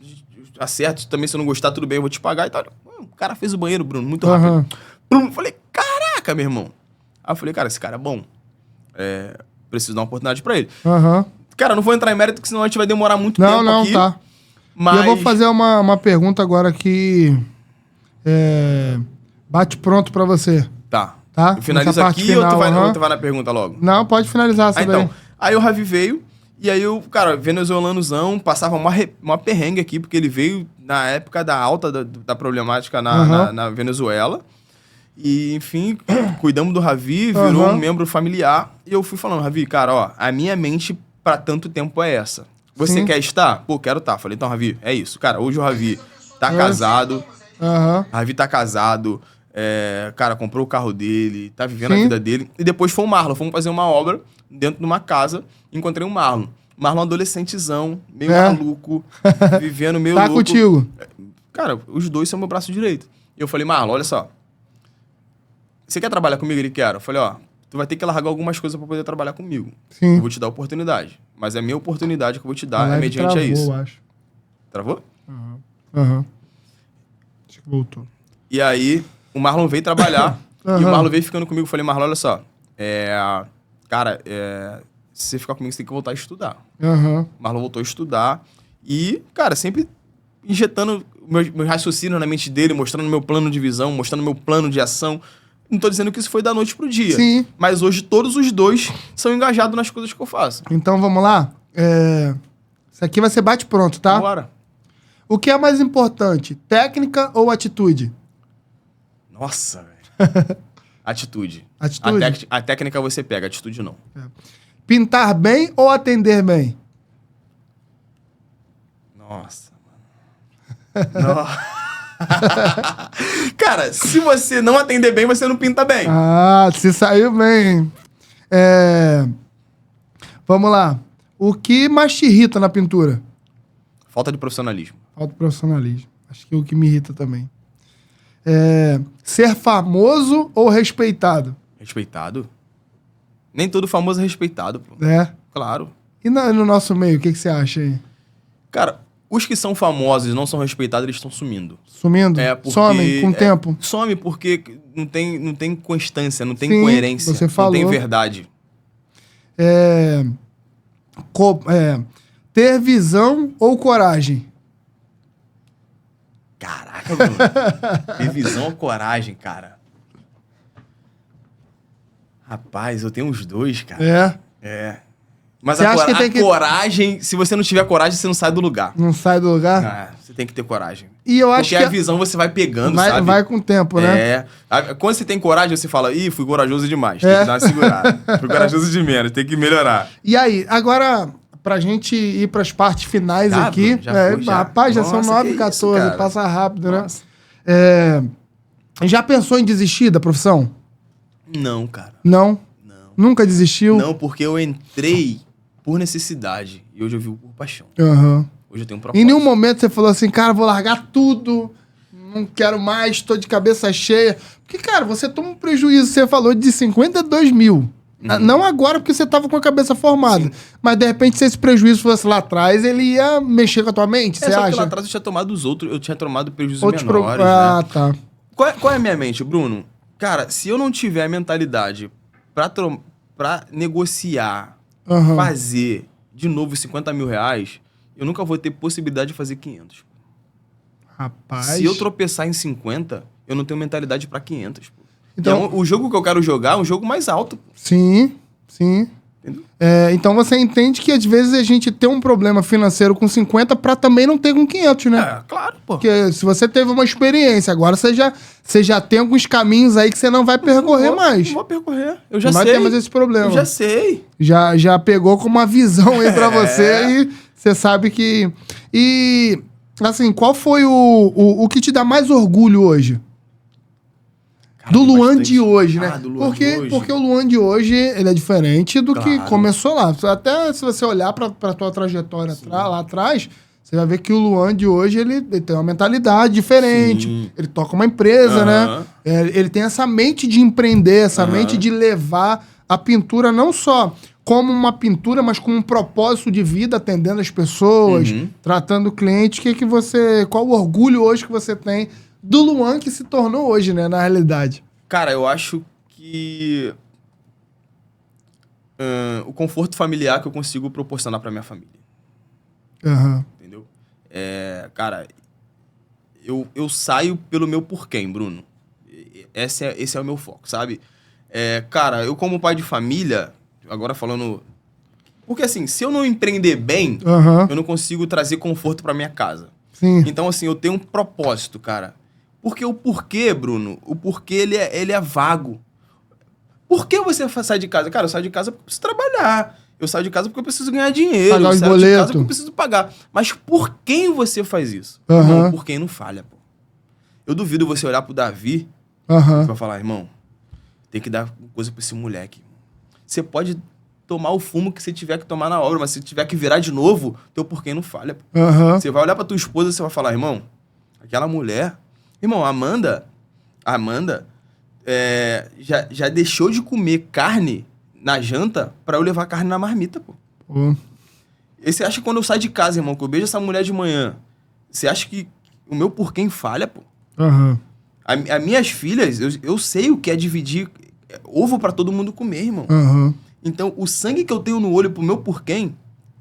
acerto. Também se eu não gostar, tudo bem, eu vou te pagar e tal. O cara fez o banheiro, Bruno, muito rápido. Eu falei, caraca, meu irmão. Aí eu falei, cara, esse cara é bom. Preciso dar uma oportunidade pra ele. Cara, não vou entrar em mérito, porque senão a gente vai demorar muito tempo aqui. Mas... E eu vou fazer uma pergunta agora que bate pronto pra você. Tá. Tá? Eu finalizo aqui final, ou tu vai na pergunta logo? Não, pode finalizar essa daí. Então. Aí o Ravi veio, e aí eu, cara, venezuelanozão, passava uma perrengue aqui, porque ele veio na época da alta da problemática na Venezuela. E, enfim, cuidamos do Ravi, virou um membro familiar. E eu fui falando, Ravi, cara, ó, a minha mente pra tanto tempo é essa. Você quer estar? Pô, quero estar. Falei, então, Ravi, é isso. Cara, hoje o Ravi tá casado. Ravi tá casado. Cara, comprou o carro dele, tá vivendo a vida dele. E depois foi o Marlon. Fomos fazer uma obra dentro de uma casa. Encontrei o Marlon. Marlon adolescentezão, meio maluco, vivendo meio louco. Tá contigo? Cara, os dois são meu braço direito. E eu falei, Marlon, olha só. Você quer trabalhar comigo? Ele quer. Eu falei, ó, tu vai ter que largar algumas coisas pra poder trabalhar comigo. Sim. Eu vou te dar oportunidade. Mas é a minha oportunidade que eu vou te dar, mediante a isso. Eu acho. Travou? Acho que voltou. E aí, o Marlon veio trabalhar. E o Marlon veio ficando comigo. Eu falei, Marlon, olha só. Cara, se você ficar comigo, você tem que voltar a estudar. O Marlon voltou a estudar. E, cara, sempre injetando meu raciocínio na mente dele, mostrando meu plano de visão, mostrando meu plano de ação. Não tô dizendo que isso foi da noite pro dia. Sim. Mas hoje todos os dois são engajados nas coisas que eu faço. Então vamos lá? Isso aqui vai ser bate-pronto, tá? Bora. O que é mais importante, técnica ou atitude? Nossa, velho. Atitude. Atitude? A técnica você pega, a atitude não. Pintar bem ou atender bem? Nossa, mano. Cara, se você não atender bem, você não pinta bem. Ah, se saiu bem. Vamos lá. O que mais te irrita na pintura? Falta de profissionalismo. Falta de profissionalismo. Acho que é o que me irrita também. Ser famoso ou respeitado? Respeitado? Nem todo famoso é respeitado, pô. Claro. E no nosso meio, o que você acha aí? Cara, os que são famosos e não são respeitados, eles estão sumindo. Sumindo? Porque, some com o tempo? Some porque não tem constância, não tem coerência, você falou. Não tem verdade. Ter visão ou coragem? Caraca, Bruno. Ter visão ou coragem, cara? Rapaz, eu tenho os dois, cara. Mas a coragem, se você não tiver coragem, você não sai do lugar. Não sai do lugar? Você tem que ter coragem. E eu acho Porque a visão você vai pegando, sabe? Vai com o tempo, né? Quando você tem coragem, você fala, fui corajoso demais, tem que dar uma segurada. Fui corajoso de menos, tem que melhorar. E aí, agora, pra gente ir pras partes finais aqui... Rapaz, já são 9h14, passa rápido, Nossa. né? Já pensou em desistir da profissão? Não, cara. Não? Nunca desistiu? Não, porque eu entrei por necessidade e hoje eu vivo por paixão. Hoje eu tenho um propósito. Em nenhum momento você falou assim, cara, vou largar tudo, não quero mais, tô de cabeça cheia. Porque, cara, você toma um prejuízo, você falou, de 52 mil. Não agora, porque você tava com a cabeça formada. Sim. Mas, de repente, se esse prejuízo fosse lá atrás, ele ia mexer com a tua mente, você acha? Lá atrás eu tinha tomado os outros, eu tinha tomado prejuízos menores, né? Tá. Qual é a minha mente, Bruno? Cara, se eu não tiver a mentalidade pra negociar, fazer de novo 50 mil reais, eu nunca vou ter possibilidade de fazer 500. Rapaz. Se eu tropeçar em 50, eu não tenho mentalidade pra 500. Pô. Então, o jogo que eu quero jogar é um jogo mais alto. Pô. Sim. Entendeu? Então você entende que às vezes a gente tem um problema financeiro com 50 pra também não ter com 500, né? Claro, pô. Porque se você teve uma experiência, agora você já tem alguns caminhos aí que você não vai percorrer mais. Não vou percorrer, eu já sei. Não vai ter mais esse problema. Eu já sei. Já pegou com uma visão aí pra você e você sabe que... E, assim, qual foi o que te dá mais orgulho hoje? Cara, do Luan de hoje, né? Do Luan de hoje. Porque o Luan de hoje, ele é diferente do que começou lá. Até se você olhar pra tua trajetória lá atrás, você vai ver que o Luan de hoje, ele tem uma mentalidade diferente. Sim. Ele toca uma empresa, né? Ele tem essa mente de empreender, essa mente de levar a pintura não só como uma pintura, mas com um propósito de vida, atendendo as pessoas, tratando o cliente. Qual o orgulho hoje que você tem do Luan que se tornou hoje, né, na realidade? Cara, eu acho que o conforto familiar que eu consigo proporcionar pra minha família. Entendeu? cara, eu saio pelo meu porquê, Bruno. Esse é o meu foco, sabe? Cara, eu como pai de família, agora falando... Porque assim, se eu não empreender bem, eu não consigo trazer conforto pra minha casa. Sim. Então assim, eu tenho um propósito, cara. Porque o porquê, Bruno, o porquê ele é vago. Por que você sai de casa? Cara, eu saio de casa porque eu preciso trabalhar. Eu saio de casa porque eu preciso ganhar dinheiro. Pagar os eu saio boletos. de casa porque eu preciso pagar. Mas por quem você faz isso? Uhum. Irmão, por quem não falha, pô. Eu duvido você olhar pro Davi e vai falar, irmão, tem que dar coisa pra esse moleque. Você pode tomar o fumo que você tiver que tomar na obra, mas se tiver que virar de novo, teu porquê não falha. Pô. Você vai olhar pra tua esposa e você vai falar, irmão, aquela mulher... Irmão, Amanda já deixou de comer carne na janta pra eu levar carne na marmita, pô. E você acha que quando eu saio de casa, irmão, que eu beijo essa mulher de manhã, você acha que o meu porquê falha, pô? As minhas filhas, eu sei o que é dividir ovo pra todo mundo comer, irmão. Então, o sangue que eu tenho no olho pro meu porquê,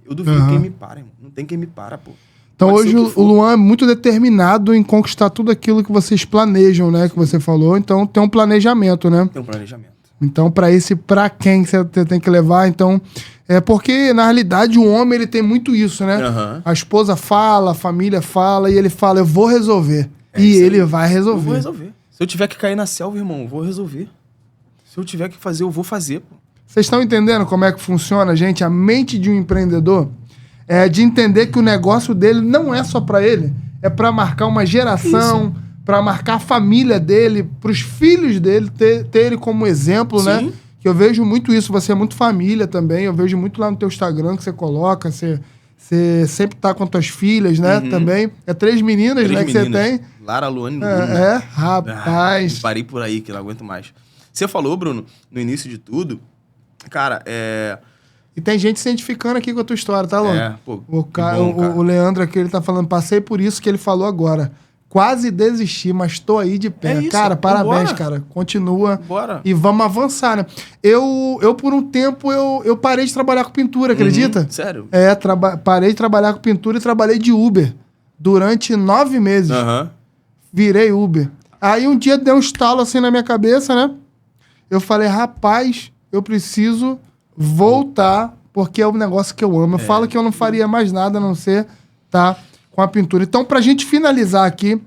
eu duvido quem me para, irmão. Não tem quem me para, pô. Então hoje o Luan é muito determinado em conquistar tudo aquilo que vocês planejam, né? Que você falou. Então tem um planejamento, né? Tem um planejamento. Então pra quem você tem que levar, então... porque, na realidade, o homem, ele tem muito isso, né? A esposa fala, a família fala, e ele fala, eu vou resolver. E ele vai resolver. Eu vou resolver. Se eu tiver que cair na selva, irmão, eu vou resolver. Se eu tiver que fazer, eu vou fazer, pô. Vocês estão entendendo como é que funciona, gente? A mente de um empreendedor é de entender que o negócio dele não é só pra ele. É pra marcar uma geração, pra marcar a família dele, pros filhos dele, ter ele como exemplo, né? Que eu vejo muito isso. Você é muito família também. Eu vejo muito lá no teu Instagram que você coloca. Você sempre tá com as tuas filhas, né? Também. É 3 meninas, né? Que você tem. Lara, Luane e Bruna. Rapaz. Parei por aí, que não aguento mais. Você falou, Bruno, no início de tudo, cara, E tem gente se identificando aqui com a tua história, tá, Luan? Pô, o Leandro aqui, ele tá falando, passei por isso que ele falou agora. Quase desisti, mas tô aí de pé. Isso, cara, parabéns, bora. cara. Continua. Bora. E vamos avançar, né? Eu por um tempo, eu parei de trabalhar com pintura, acredita? Sério? Parei de trabalhar com pintura e trabalhei de Uber durante 9 meses. Virei Uber. Aí um dia deu um estalo assim na minha cabeça, né? Eu falei, rapaz, eu preciso voltar, porque é um negócio que eu amo. Eu falo que eu não faria mais nada a não ser com a pintura. Então, pra gente finalizar aqui,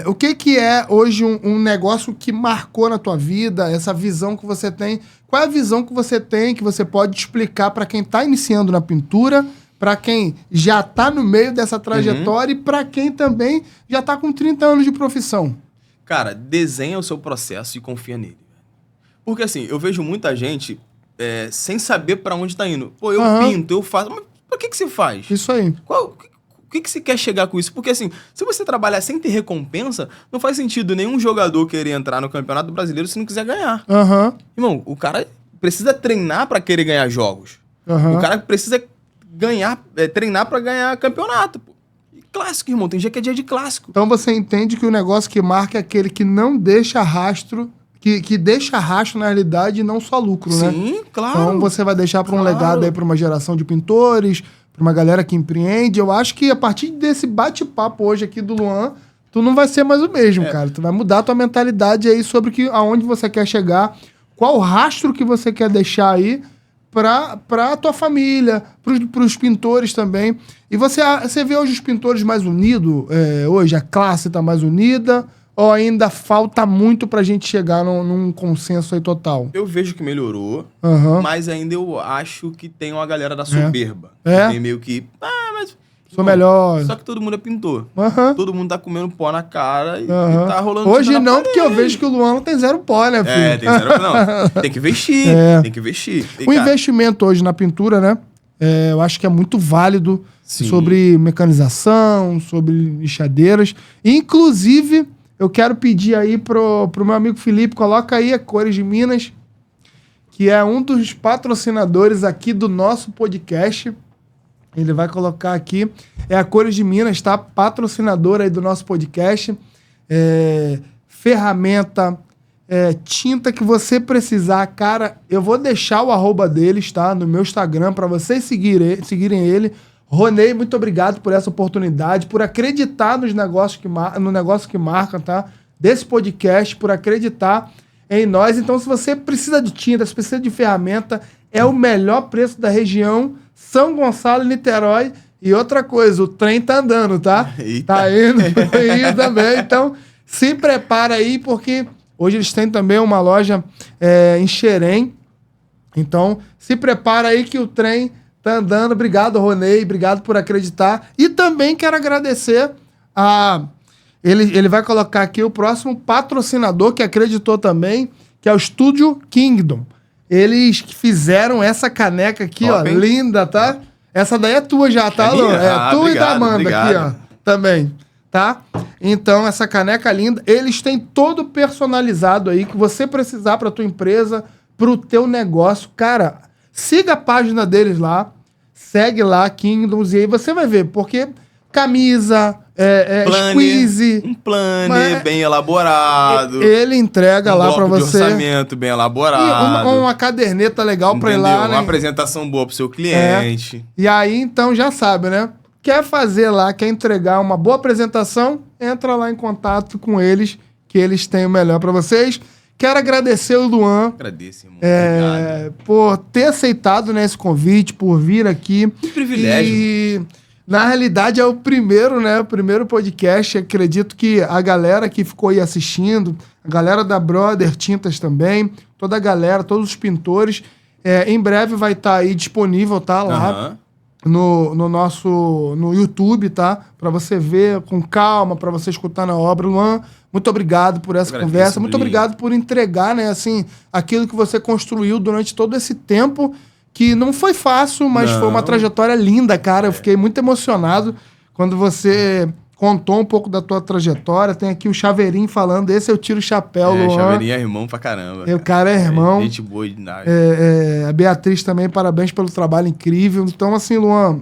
o que é hoje um negócio que marcou na tua vida, essa visão que você tem? Qual é a visão que você tem que você pode explicar para quem tá iniciando na pintura, para quem já tá no meio dessa trajetória e para quem também já tá com 30 anos de profissão? Cara, desenha o seu processo e confia nele. Porque assim, eu vejo muita gente sem saber para onde tá indo. Pô, eu pinto, eu faço... Mas por que você faz? Isso aí. O que você quer chegar com isso? Porque assim, se você trabalhar sem ter recompensa, não faz sentido nenhum jogador querer entrar no Campeonato Brasileiro se não quiser ganhar. Irmão, o cara precisa treinar para querer ganhar jogos. O cara precisa treinar para ganhar campeonato, pô. E clássico, irmão. Tem dia que é dia de clássico. Então você entende que o negócio que marca é aquele que não deixa rastro, que deixa rastro na realidade e não só lucro, né? Sim, claro. Então você vai deixar para um legado aí para uma geração de pintores, para uma galera que empreende. Eu acho que a partir desse bate-papo hoje aqui do Luan, tu não vai ser mais o mesmo, cara. Tu vai mudar a tua mentalidade aí sobre aonde você quer chegar, qual rastro que você quer deixar aí pra tua família, pros pintores também. E você vê hoje os pintores mais unidos, hoje a classe tá mais unida, ou ainda falta muito pra gente chegar num consenso aí total? Eu vejo que melhorou, mas ainda eu acho que tem uma galera da soberba. Tem meio que... mas... Sou melhor. Só que todo mundo é pintor. Todo mundo tá comendo pó na cara e tá rolando... Hoje não, porque eu vejo que o Luan tem 0 pó, né, filho? Tem 0 não. Tem que investir. Tem que investir. E, o investimento hoje na pintura, né? Eu acho que é muito válido. Sim. Sobre mecanização, sobre lixadeiras. Inclusive... Eu quero pedir aí pro meu amigo Felipe, coloca aí a Cores de Minas, que é um dos patrocinadores aqui do nosso podcast. Ele vai colocar aqui. É a Cores de Minas, tá? Patrocinadora aí do nosso podcast. Ferramenta, tinta que você precisar. Cara, eu vou deixar o @deles, tá? No meu Instagram, para vocês seguirem ele. Ronei, muito obrigado por essa oportunidade, por acreditar no negócio que marca, tá? Desse podcast, por acreditar em nós. Então, se você precisa de tinta, se precisa de ferramenta, é o melhor preço da região, São Gonçalo e Niterói. E outra coisa, o trem tá andando, tá? Eita. Tá indo aí também. Então, se prepara aí, porque hoje eles têm também uma loja em Xerém. Então, se prepara aí que o trem tá andando. Obrigado, Ronei. Obrigado por acreditar. E também quero agradecer a... Ele vai colocar aqui o próximo patrocinador que acreditou também, que é o Estúdio Kingdom. Eles fizeram essa caneca aqui, ó, linda, tá? Essa daí é tua já, tá, Luan? É tua e da Amanda aqui, ó. Também, tá? Então, essa caneca linda. Eles têm todo personalizado aí que você precisar pra tua empresa, pro teu negócio. Cara, siga a página deles lá. Segue lá, Kingdoms, e aí você vai ver. Porque camisa, squeeze... Um planner bem elaborado. Ele entrega lá pra você. Um orçamento bem elaborado. E uma caderneta legal pra ir lá, né? Uma apresentação boa pro seu cliente. E aí, então, já sabe, né? Quer fazer lá, quer entregar uma boa apresentação, entra lá em contato com eles, que eles têm o melhor pra vocês. Quero agradecer o Luan. Agradeço, irmão. Por ter aceitado, né, esse convite, por vir aqui. Que privilégio. E, na realidade, é o primeiro, né? O primeiro podcast. Acredito que a galera que ficou aí assistindo, a galera da Brother Tintas também, toda a galera, todos os pintores, em breve vai estar aí disponível, tá? Lá no YouTube, tá? Pra você ver com calma, pra você escutar na obra. Luan, muito obrigado por essa conversa. Muito obrigado por entregar, né, assim, aquilo que você construiu durante todo esse tempo, que não foi fácil, mas foi uma trajetória linda, cara. Eu fiquei muito emocionado quando você contou um pouco da tua trajetória. Tem aqui o Chaveirinho falando, esse eu tiro o chapéu, Luan. Chaveirinho é irmão pra caramba. O cara é irmão. Gente boa de nada. A Beatriz também, parabéns pelo trabalho incrível. Então, assim, Luan,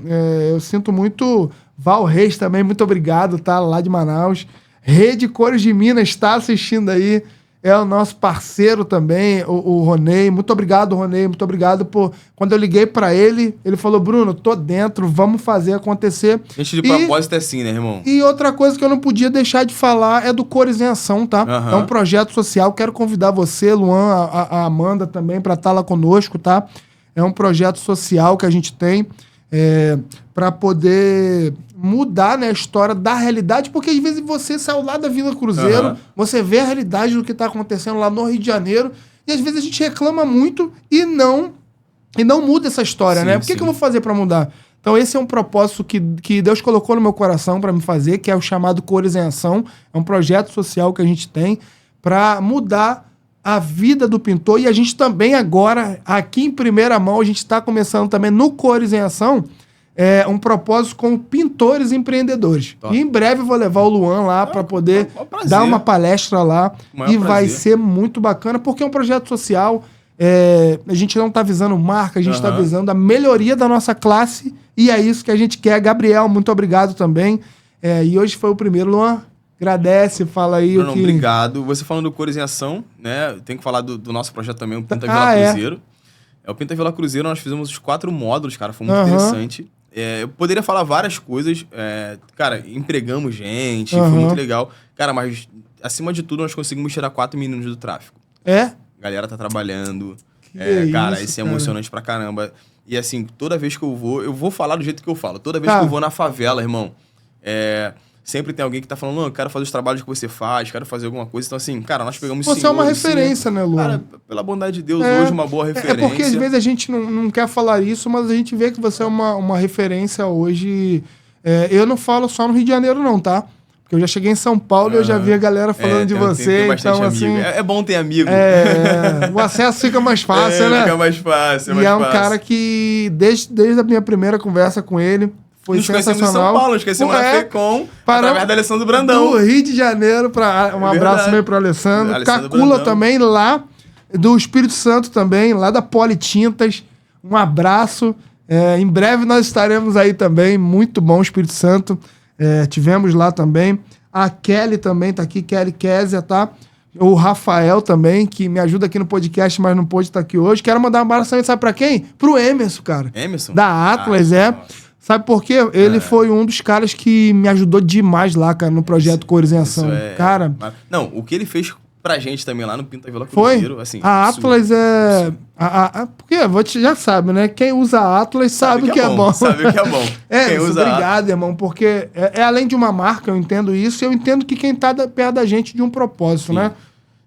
eu sinto muito... Val Reis também, muito obrigado, tá? Lá de Manaus. Rede Cores de Minas tá assistindo aí. É o nosso parceiro também, o Ronei. Muito obrigado, Ronei. Muito obrigado por... Quando eu liguei pra ele, ele falou, Bruno, tô dentro, vamos fazer acontecer. Gente de propósito é assim, né, irmão? E outra coisa que eu não podia deixar de falar é do Cores em Ação, tá? É um projeto social. Quero convidar você, Luan, a Amanda também, pra estar lá conosco, tá? É um projeto social que a gente tem para poder mudar, né, a história da realidade, porque às vezes você saiu lá da Vila Cruzeiro, você vê a realidade do que está acontecendo lá no Rio de Janeiro, e às vezes a gente reclama muito e não muda essa história, né? O que eu vou fazer para mudar? Então esse é um propósito que Deus colocou no meu coração para me fazer, que é o chamado Cores em Ação. É um projeto social que a gente tem para mudar a vida do pintor. E a gente também agora, aqui em primeira mão, a gente está começando também no Cores em Ação, um propósito com pintores empreendedores. E em breve eu vou levar o Luan lá para poder dar uma palestra lá. E vai ser muito bacana, porque é um projeto social. A gente não está visando marca, a gente está visando a melhoria da nossa classe. E é isso que a gente quer. Gabriel, muito obrigado também. E hoje foi o primeiro, Luan. Agradece, fala aí Bruno, o que... Obrigado. Você falando do Cores em Ação, né? Tem que falar do nosso projeto também, o Pinta Vila Cruzeiro. O Pinta Vila Cruzeiro, nós fizemos os 4 módulos, cara. Foi muito interessante. Eu poderia falar várias coisas. Cara, empregamos gente, foi muito legal. Cara, mas acima de tudo, nós conseguimos tirar 4 meninos do tráfico. A galera tá trabalhando. Cara, isso é emocionante pra caramba. E assim, toda vez que eu vou falar do jeito que eu falo. Toda vez que eu vou na favela, irmão, sempre tem alguém que tá falando, não, eu quero fazer os trabalhos que você faz, quero fazer alguma coisa. Então, assim, cara, nós pegamos... Você é uma referência, né, Lu? Cara, pela bondade de Deus, hoje uma boa referência. Porque às vezes a gente não quer falar isso, mas a gente vê que você é uma referência hoje. Eu não falo só no Rio de Janeiro, não, tá? Porque eu já cheguei em São Paulo e eu já vi a galera falando de você. Então, assim... É bom ter amigo. O acesso fica mais fácil, né? Fica mais fácil, E é um cara que, desde a minha primeira conversa com ele... Foi sensacional. Esquecemos em São Paulo, esquecemos na FECOM, através da Alessandro Brandão. Do Rio de Janeiro, um abraço também para o Alessandro. Cacula também, lá do Espírito Santo também, lá da Politintas. Um abraço. Em breve nós estaremos aí também. Muito bom, Espírito Santo. Tivemos lá também. A Kelly também tá aqui, Kelly Kézia, tá? O Rafael também, que me ajuda aqui no podcast, mas não pôde estar aqui hoje. Quero mandar um abraço também, sabe pra quem? Pro Emerson, cara. Emerson? Da Atlas, Sabe por quê? Ele foi um dos caras que me ajudou demais lá, cara, no projeto Cores em Ação. Cara... Não, o que ele fez pra gente também lá no Pinta Vila Cruzeiro, assim... A Atlas é... Porque já sabe, né? Quem usa Atlas sabe o que é bom. Sabe o que é bom. Obrigado, irmão, porque além de uma marca, eu entendo isso, eu entendo que quem tá perto da gente de um propósito, né?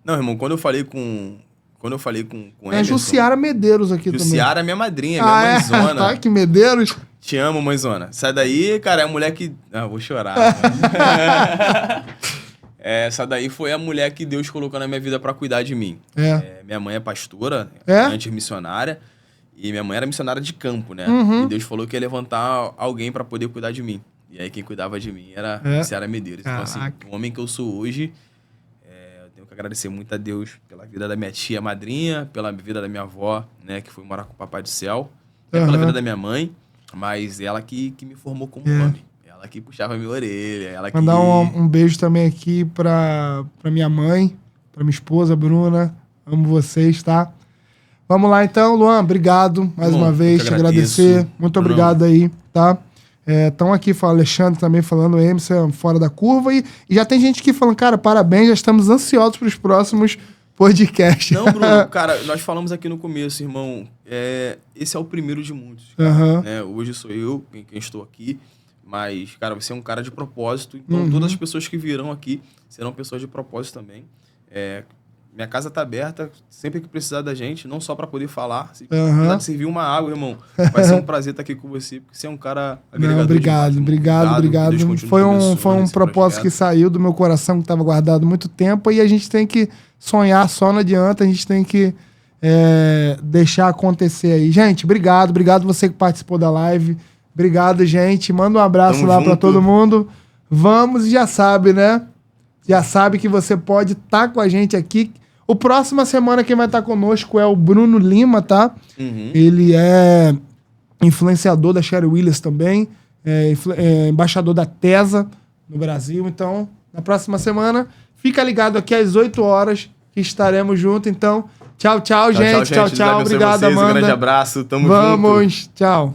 Não, irmão, quando eu falei com Emerson... É Jussiara Medeiros aqui também. Jussiara é minha madrinha, minha mãezona. Tá, que Medeiros. Te amo, mãezona. Sai daí, cara, é a mulher que... vou chorar. Essa daí foi a mulher que Deus colocou na minha vida pra cuidar de mim. Minha mãe é pastora, antes missionária, e minha mãe era missionária de campo, né? E Deus falou que ia levantar alguém pra poder cuidar de mim. E aí quem cuidava de mim era Jussiara Medeiros. Então, assim, o homem que eu sou hoje, eu tenho que agradecer muito a Deus pela vida da minha tia madrinha, pela vida da minha avó, né, que foi morar com o Papai do Céu, pela vida da minha mãe, mas ela que me formou como homem. Ela que puxava a minha orelha. Ela que... Mandar um beijo também aqui pra minha mãe, pra minha esposa, Bruna. Amo vocês, tá? Vamos lá, então, Luan. Obrigado mais uma vez. Te agradecer. Muito obrigado aí, tá? Estão aqui, o Alexandre também falando, Emerson fora da curva. E já tem gente aqui falando, cara, parabéns, já estamos ansiosos pros próximos podcasts. Não, Bruno, cara, nós falamos aqui no começo, irmão. Esse é o primeiro de muitos. Cara, né? Hoje sou eu quem estou aqui. Mas, cara, você é um cara de propósito. Então, todas as pessoas que virão aqui serão pessoas de propósito também. Minha casa tá aberta sempre que precisar da gente. Não só para poder falar. Se precisar de servir uma água, irmão. Vai ser um prazer estar aqui com você. Porque você é um cara agregador. Obrigado. Foi um propósito que saiu do meu coração, que estava guardado há muito tempo. E a gente tem que sonhar, só não adianta. A gente tem que deixar acontecer aí. Gente, obrigado você que participou da live. Obrigado, gente. Manda um abraço lá pra todo mundo. Vamos, e já sabe, né? Já sabe que você pode estar com a gente aqui. O próxima semana quem vai estar conosco é o Bruno Lima, tá? Ele é influenciador da Sherry Williams também. Embaixador da Tesa no Brasil. Então, na próxima semana, fica ligado aqui às 8 horas que estaremos juntos. Então, tchau, gente. Tchau. Obrigado, Amanda. Um grande abraço. Tamo junto. Vamos, tchau.